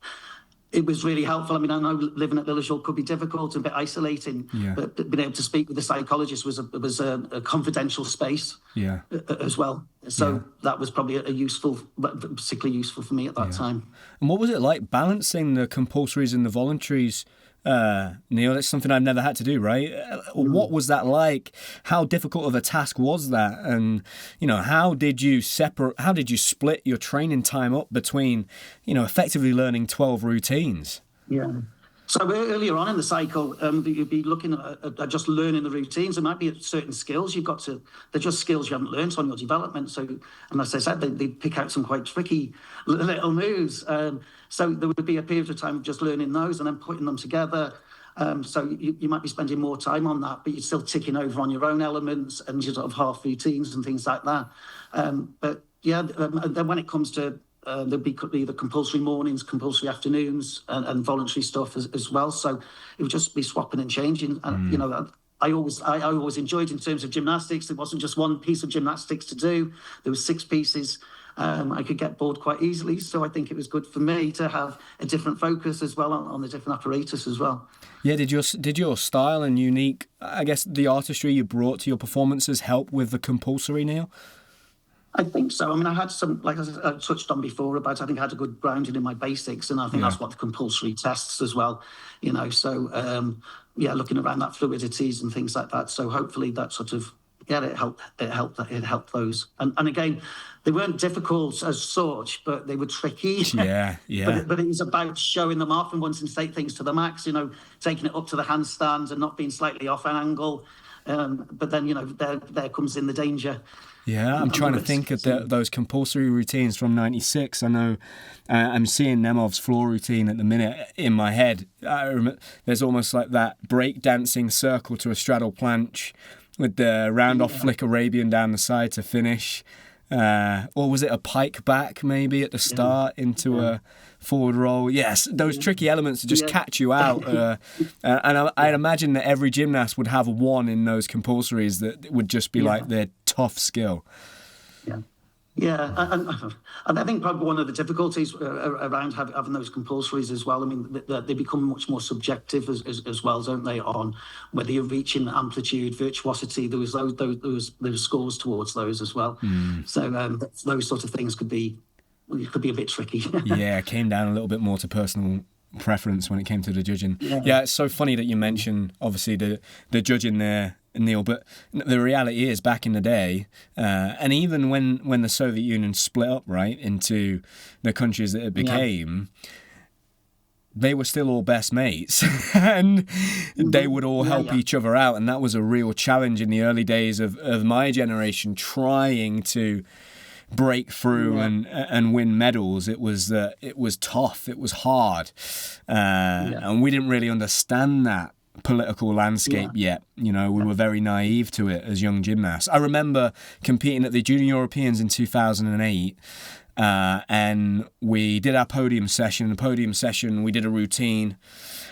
[SPEAKER 2] it was really helpful. I mean, I know living at Lilleshall could be difficult and a bit isolating, but being able to speak with the psychologist was a confidential space as well. So that was probably particularly useful for me at that time.
[SPEAKER 1] And what was it like balancing the compulsories and the voluntaries? Neil, that's something I've never had to do, right? What was that like? How difficult of a task was that? And, how did you split your training time up between, effectively learning 12 routines?
[SPEAKER 2] Yeah. So earlier on in the cycle, you'd be looking at just learning the routines. There might be certain skills they're just skills you haven't learned on your development. So, and as I said, they pick out some quite tricky little moves. So there would be a period of time of just learning those and then putting them together. So you might be spending more time on that, but you're still ticking over on your own elements and your sort of half routines and things like that. But then when it comes to there'd be either compulsory mornings, compulsory afternoons, and voluntary stuff as well. So it would just be swapping and changing. And I always enjoyed, in terms of gymnastics, there wasn't just one piece of gymnastics to do. There was 6 pieces. I could get bored quite easily, so I think it was good for me to have a different focus as well on the different apparatus as well.
[SPEAKER 1] Yeah, did your style and unique, I guess, the artistry you brought to your performances help with the compulsory, Neil?
[SPEAKER 2] I think so. I mean, I had some, like I touched on before, about I think I had a good grounding in my basics, and I think that's what the compulsory tests as well, So, looking around that fluidities and things like that. So hopefully that sort of, it helped those. And again, they weren't difficult as such, but they were tricky.
[SPEAKER 1] Yeah.
[SPEAKER 2] But it was about showing them off and wanting to take things to the max, taking it up to the handstand and not being slightly off an angle. But then, there comes in the danger.
[SPEAKER 1] Yeah, I'm trying to think of those compulsory routines from '96. I know I'm seeing Nemov's floor routine at the minute in my head. There's almost like that break-dancing circle to a straddle planche with the round-off flick Arabian down the side to finish. Or was it a pike back maybe at the start into a forward roll? Yes, those tricky elements to just catch you out. And I'd imagine that every gymnast would have one in those compulsories that would just be like their tough skill.
[SPEAKER 2] Yeah, and I think probably one of the difficulties around having those compulsories as well, I mean, they become much more subjective as well, don't they, on whether you're reaching amplitude, virtuosity. There was scores towards those as well. So those sort of things could be a bit tricky.
[SPEAKER 1] Yeah, it came down a little bit more to personal preference when it came to the judging. Yeah, it's so funny that you mentioned, obviously, the judging there, Neil, but the reality is, back in the day, and even when the Soviet Union split up, right, into the countries that it became, they were still all best mates, and they would all help each other out, and that was a real challenge in the early days of my generation, trying to break through and win medals. It was tough, it was hard, and we didn't really understand that political landscape yet. We were very naive to it as young gymnasts. I remember competing at the Junior Europeans in 2008, and we did our podium session. In the podium session, we did a routine.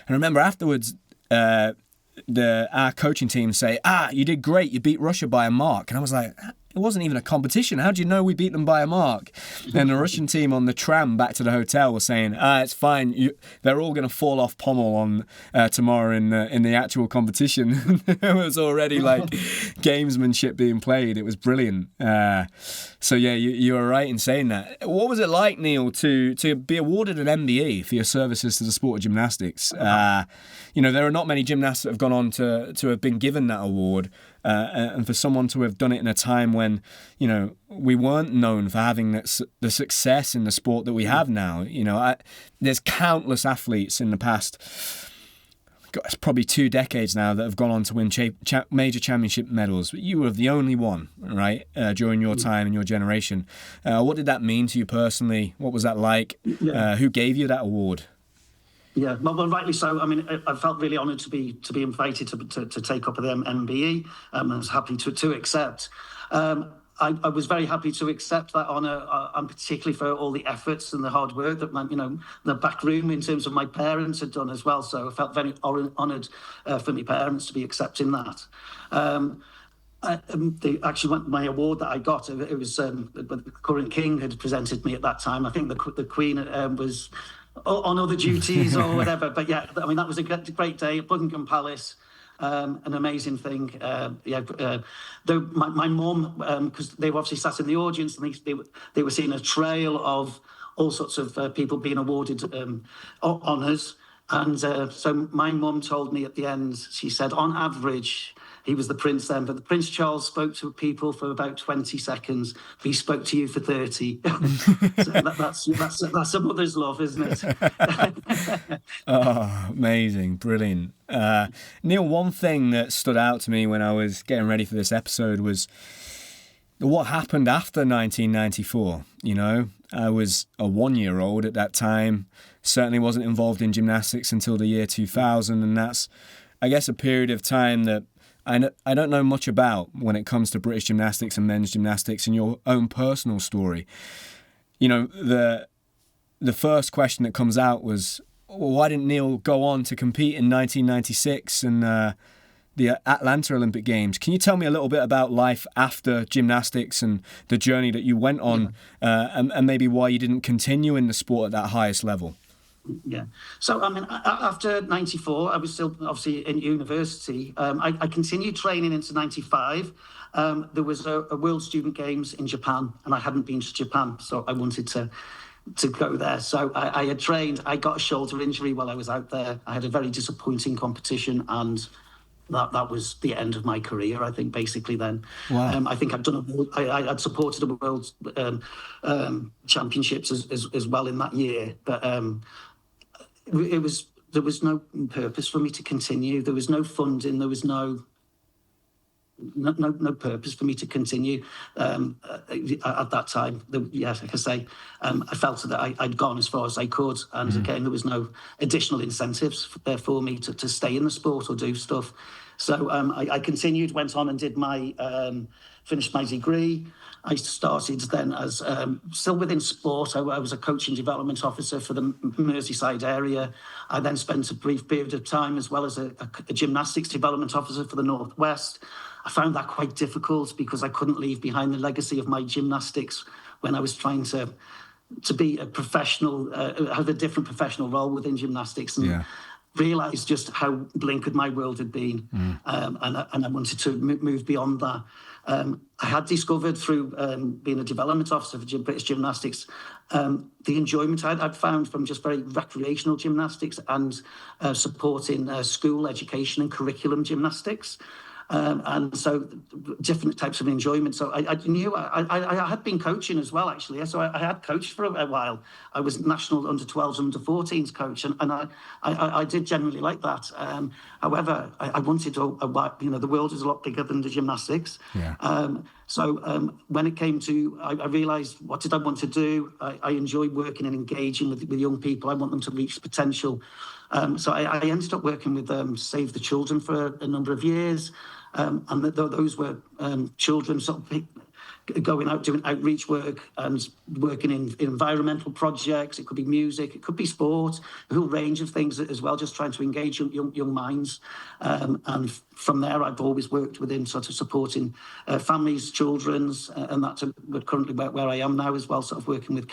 [SPEAKER 1] And I remember afterwards, our coaching team say, you did great, you beat Russia by a mark. And I was like, it wasn't even a competition. How do you know we beat them by a mark? And the Russian team on the tram back to the hotel was saying, it's fine. They're all going to fall off pommel on tomorrow in the actual competition. It was already like gamesmanship being played. It was brilliant. So yeah, you were right in saying that. What was it like, Neil, to be awarded an MBE for your services to the sport of gymnastics? There are not many gymnasts that have gone on to have been given that award. And for someone to have done it in a time when, we weren't known for having the success in the sport that we have now. There's countless athletes in the past, it's probably 2 decades now, that have gone on to win major championship medals. But you were the only one, right, during your time and your generation. What did that mean to you personally? What was that like?
[SPEAKER 2] Yeah.
[SPEAKER 1] Who gave you that award?
[SPEAKER 2] Yeah, well, rightly so. I mean, I felt really honoured to be invited to take up the MBE. I was happy to accept. I was very happy to accept that honour, and particularly for all the efforts and the hard work that the back room in terms of my parents had done as well. So I felt very honoured for my parents to be accepting that. My award that I got, it was the current king had presented me at that time. I think the Queen was on other duties or whatever, but yeah, I mean, that was a great day at Buckingham Palace. An amazing thing. Though my mum, because they were obviously sat in the audience, and they were seeing a trail of all sorts of people being awarded honours, and so my mum told me at the end, she said, on average, he was the prince then, but the Prince Charles spoke to people for about 20 seconds. He spoke to you for 30. So that's a mother's love, isn't it?
[SPEAKER 1] Oh, amazing. Brilliant. Neil, one thing that stood out to me when I was getting ready for this episode was what happened after 1994. I was a 1-year-old at that time, certainly wasn't involved in gymnastics until the year 2000, and that's, I guess, a period of time that I don't know much about when it comes to British gymnastics and men's gymnastics and your own personal story. The first question that comes out was, well, why didn't Neil go on to compete in 1996 and the Atlanta Olympic Games? Can you tell me a little bit about life after gymnastics and the journey that you went on, and maybe why you didn't continue in the sport at that highest level?
[SPEAKER 2] Yeah. So, I mean, after 94, I was still obviously in university. I continued training into 95. There was a World Student Games in Japan, and I hadn't been to Japan, so I wanted to go there. So I had trained. I got a shoulder injury while I was out there. I had a very disappointing competition, and that was the end of my career, I think, basically then.
[SPEAKER 1] Wow.
[SPEAKER 2] I think I'd supported the World Championships as well in that year, but there was no purpose for me to continue. There was no funding. There was no purpose for me to continue at that time. Like I say, I felt that I'd gone as far as I could, and again, there was no additional incentives for me to stay in the sport or do stuff. So I continued, went on and did finished my degree. I started then as still within sport. I was a coaching development officer for the Merseyside area. I then spent a brief period of time as well as a gymnastics development officer for the Northwest. I found that quite difficult because I couldn't leave behind the legacy of my gymnastics when I was trying to be a professional, have a different professional role within gymnastics, and realised just how blinkered my world had been, and I wanted to move beyond that. I had discovered through being a development officer for British Gymnastics the enjoyment I'd found from just very recreational gymnastics and supporting school education and curriculum gymnastics. And so different types of enjoyment. So I knew I had been coaching as well, actually. So I had coached for a while. I was national under-12s, under-14s coach, and I did generally like that. However, I wanted to, the world is a lot bigger than the gymnastics.
[SPEAKER 1] Yeah.
[SPEAKER 2] So when it came to, I realised, what did I want to do? I enjoy working and engaging with young people. I want them to reach potential. So I ended up working with Save the Children for a number of years. And those were children sort of going out doing outreach work and working in environmental projects. It could be music, it could be sport, a whole range of things as well, just trying to engage young minds. And from there, I've always worked within sort of supporting families, children's, and that's currently where I am now as well, sort of working with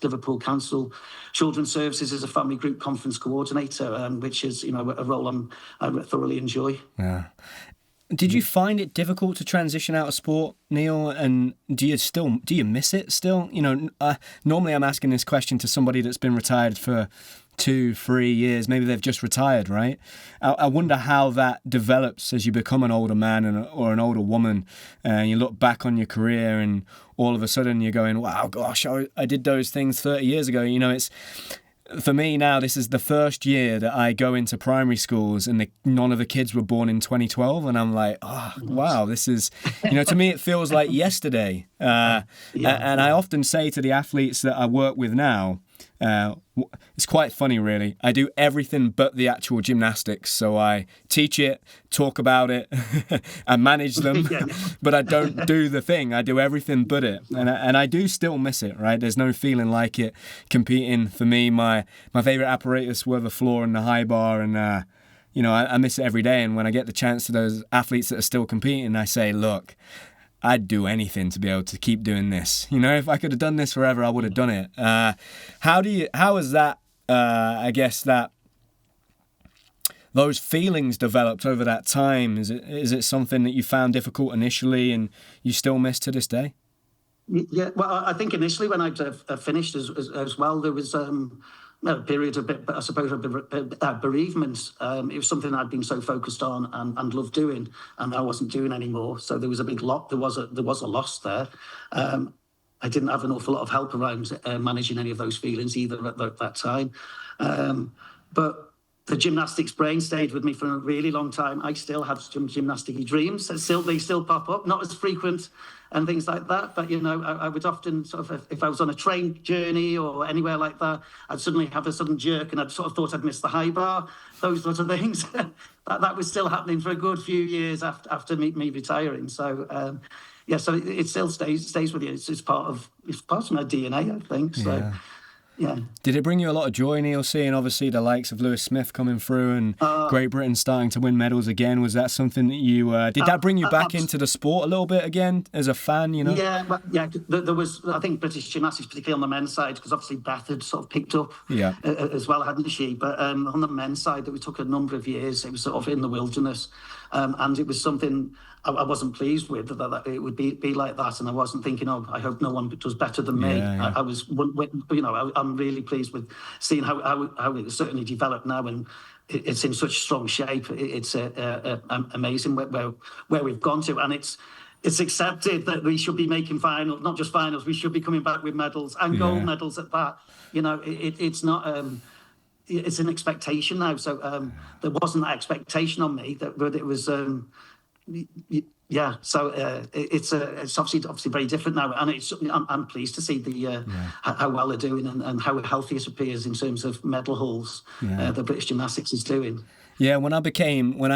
[SPEAKER 2] Liverpool Council Children's Services as a family group conference coordinator, which is, a role I thoroughly enjoy.
[SPEAKER 1] Yeah. Did you find it difficult to transition out of sport, Neil? And do you miss it still? Normally I'm asking this question to somebody that's been retired for 2-3 years. Maybe they've just retired, right? I wonder how that develops as you become an older man or an older woman, and you look back on your career and all of a sudden you're going, wow, gosh, I did those things 30 years ago. It's... For me now, this is the first year that I go into primary schools and none of the kids were born in 2012. And I'm like, oh, wow, this is, to me, it feels like yesterday. And I often say to the athletes that I work with now, it's quite funny, really. I do everything but the actual gymnastics. So I teach it, talk about it, I manage them, but I don't do the thing. I do everything but it. And I do still miss it, right? There's no feeling like it competing. For me, my favorite apparatus were the floor and the high bar. And, I miss it every day. And when I get the chance to those athletes that are still competing, I say, look, I'd do anything to be able to keep doing this. If I could have done this forever, I would have done it. How has that, those feelings developed over that time? Is it something that you found difficult initially and you still miss to this day?
[SPEAKER 2] Yeah, well, I think initially when I finished as well, there was a period of bereavement. It was something I'd been so focused on and loved doing, and I wasn't doing anymore. So there was a big lot. There was a loss there. I didn't have an awful lot of help around managing any of those feelings either at that time. But the gymnastics brain stayed with me for a really long time. I still have some gymnastic dreams. They still pop up, not as frequent and things like that. But, I would often sort of, if I was on a train journey or anywhere like that, I'd suddenly have a sudden jerk and I'd sort of thought I'd missed the high bar, those sorts of things. that was still happening for a good few years after me retiring. So, so it still stays with you. It's part of my DNA, I think. So. Yeah. Yeah.
[SPEAKER 1] Did it bring you a lot of joy, Neil, seeing obviously the likes of Lewis Smith coming through and Great Britain starting to win medals again? Was that something that you did that bring you back into the sport a little bit again as a fan?
[SPEAKER 2] Yeah, there was, I think, British gymnastics, particularly on the men's side, because obviously Beth had sort of picked up as well, hadn't she? But on the men's side, that we took a number of years. It was sort of in the wilderness, and it was something I wasn't pleased with, that it would be like that, and I wasn't thinking, I hope no one does better than me. I was, I'm really pleased with seeing how it certainly developed now, and it's in such strong shape. It's amazing where we've gone to, and it's accepted that we should be making finals, not just finals. We should be coming back with medals and gold medals at that. It's not. It's an expectation now. So there wasn't that expectation on me, but it was. So it's obviously very different now, and I'm pleased to see how well they're doing and how healthy it appears in terms of medal hauls the British gymnastics is doing.
[SPEAKER 1] Yeah, when I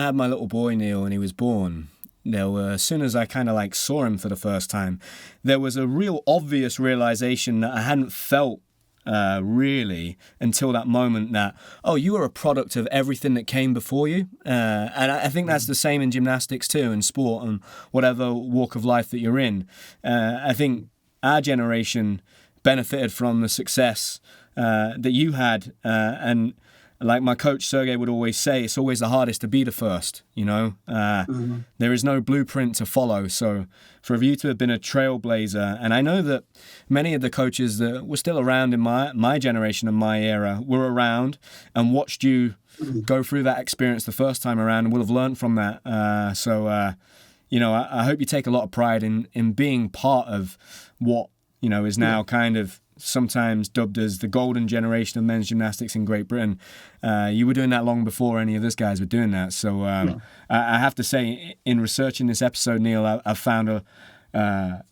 [SPEAKER 1] had my little boy Neil and he was born, as soon as I kind of saw him for the first time, there was a real obvious realization that I hadn't felt really until that moment that, you are a product of everything that came before you. And I think that's the same in gymnastics too, and sport and whatever walk of life that you're in. I think our generation benefited from the success that you had. And like my coach Sergey would always say, it's always the hardest to be the first, There is no blueprint to follow. So for you to have been a trailblazer, and I know that many of the coaches that were still around in my generation and my era were around and watched you go through that experience the first time around and will have learned from that. I hope you take a lot of pride in being part of what, is now kind of sometimes dubbed as the golden generation of men's gymnastics in Great Britain. You were doing that long before any of those guys were doing that. So I have to say, in researching this episode, Neil, I've found a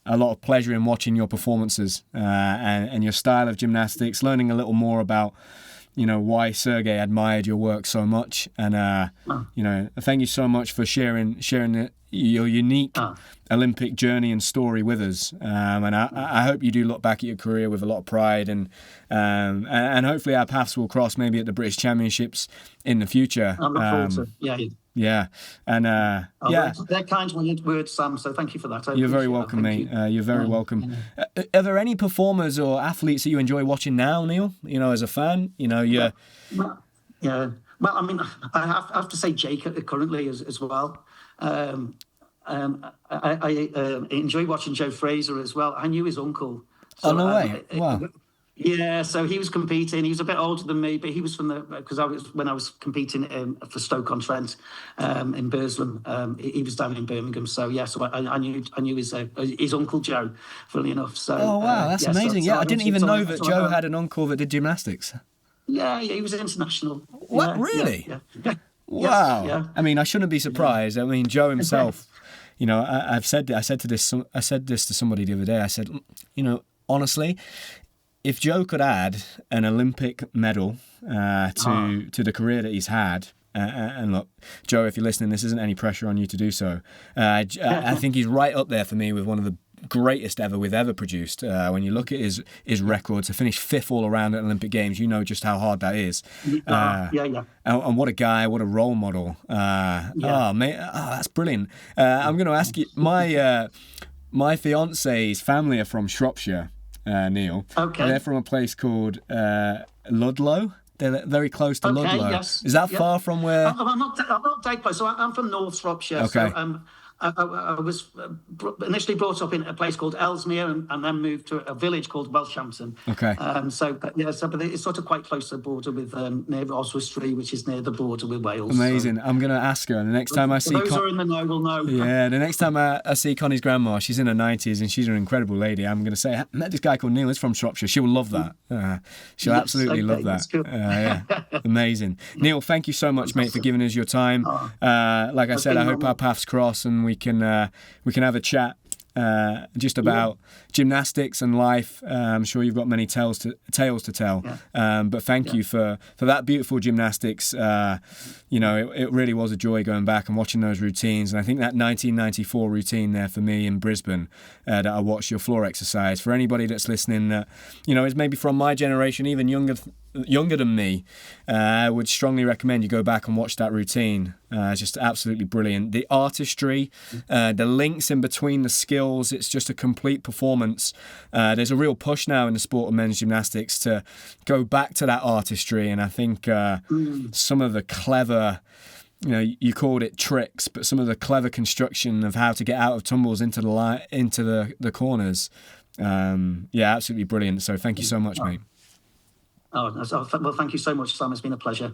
[SPEAKER 1] lot of pleasure in watching your performances and your style of gymnastics, learning a little more about why Sergey admired your work so much. And, thank you so much for sharing your unique Olympic journey and story with us. And I hope you do look back at your career with a lot of pride, and hopefully our paths will cross maybe at the British Championships in the future.
[SPEAKER 2] I look forward to
[SPEAKER 1] Yeah, and
[SPEAKER 2] they're kind words, Sam. So thank you for that.
[SPEAKER 1] You're very welcome, mate. You're very welcome. Are there any performers or athletes that you enjoy watching now, Neil? As a fan,
[SPEAKER 2] yeah. Well, I mean, I have to say Jake currently as well. I enjoy watching Joe Fraser as well. I knew his uncle. So,
[SPEAKER 1] no way! Wow.
[SPEAKER 2] Yeah, so he was competing. He was a bit older than me, but he was because when I was competing for Stoke-on-Trent in Burslem. He was down in Birmingham. So I knew his uncle Joe, funnily enough. So
[SPEAKER 1] wow, that's amazing. I didn't even know that Joe had an uncle that did gymnastics.
[SPEAKER 2] Yeah, he was international.
[SPEAKER 1] What, really?
[SPEAKER 2] Yeah.
[SPEAKER 1] Wow.
[SPEAKER 2] Yes, yeah.
[SPEAKER 1] I mean, I shouldn't be surprised. I mean, Joe himself. I said this to somebody the other day. I said, honestly, if Joe could add an Olympic medal to the career that he's had, and look, Joe, if you're listening, this isn't any pressure on you to do so. I think he's right up there for me with one of the greatest ever we've ever produced. When you look at his record, to finish 5th all around at Olympic Games, you know just how hard that is. And what a guy, what a role model. Oh, mate, that's brilliant. I'm going to ask you, my fiance's family are from Shropshire, Neil.
[SPEAKER 2] Okay.
[SPEAKER 1] They're from a place called Ludlow. They're very close to Ludlow.
[SPEAKER 2] Yes.
[SPEAKER 1] Is that far from where?
[SPEAKER 2] I'm not dead close. So I'm from North Shropshire.
[SPEAKER 1] Okay.
[SPEAKER 2] So I was initially brought up in a place called Ellesmere and then moved to a village called Welshampton.
[SPEAKER 1] Okay.
[SPEAKER 2] But it's sort of quite close to the border with near Oswestry, which is near the border with Wales.
[SPEAKER 1] Amazing. So. I'm going to ask her the next time I see.
[SPEAKER 2] Those who are in the know will know.
[SPEAKER 1] Yeah, the next time I see Connie's grandma, she's in her 90s and she's an incredible lady. I'm going to say, I met this guy called Neil. He's from Shropshire. She will love that. She'll absolutely love that. That's cool. Amazing. Neil, thank you so much, mate, for giving us your time. Like I said, I hope our paths cross and we can have a chat just about gymnastics and life. I'm sure you've got many tales to tell. But thank you for that beautiful gymnastics. It really was a joy going back and watching those routines. And I think that 1994 routine there for me in Brisbane that I watched your floor exercise. For anybody that's listening that is maybe from my generation, even younger than me, I would strongly recommend you go back and watch that routine. It's just absolutely brilliant. The artistry, the links in between the skills, it's just a complete performance. There's a real push now in the sport of men's gymnastics to go back to that artistry, and I think some of the clever, you called it tricks, but some of the clever construction of how to get out of tumbles into the corners, absolutely brilliant. So thank you so much, mate.
[SPEAKER 2] Well, thank you so much, Sam. It's been a pleasure.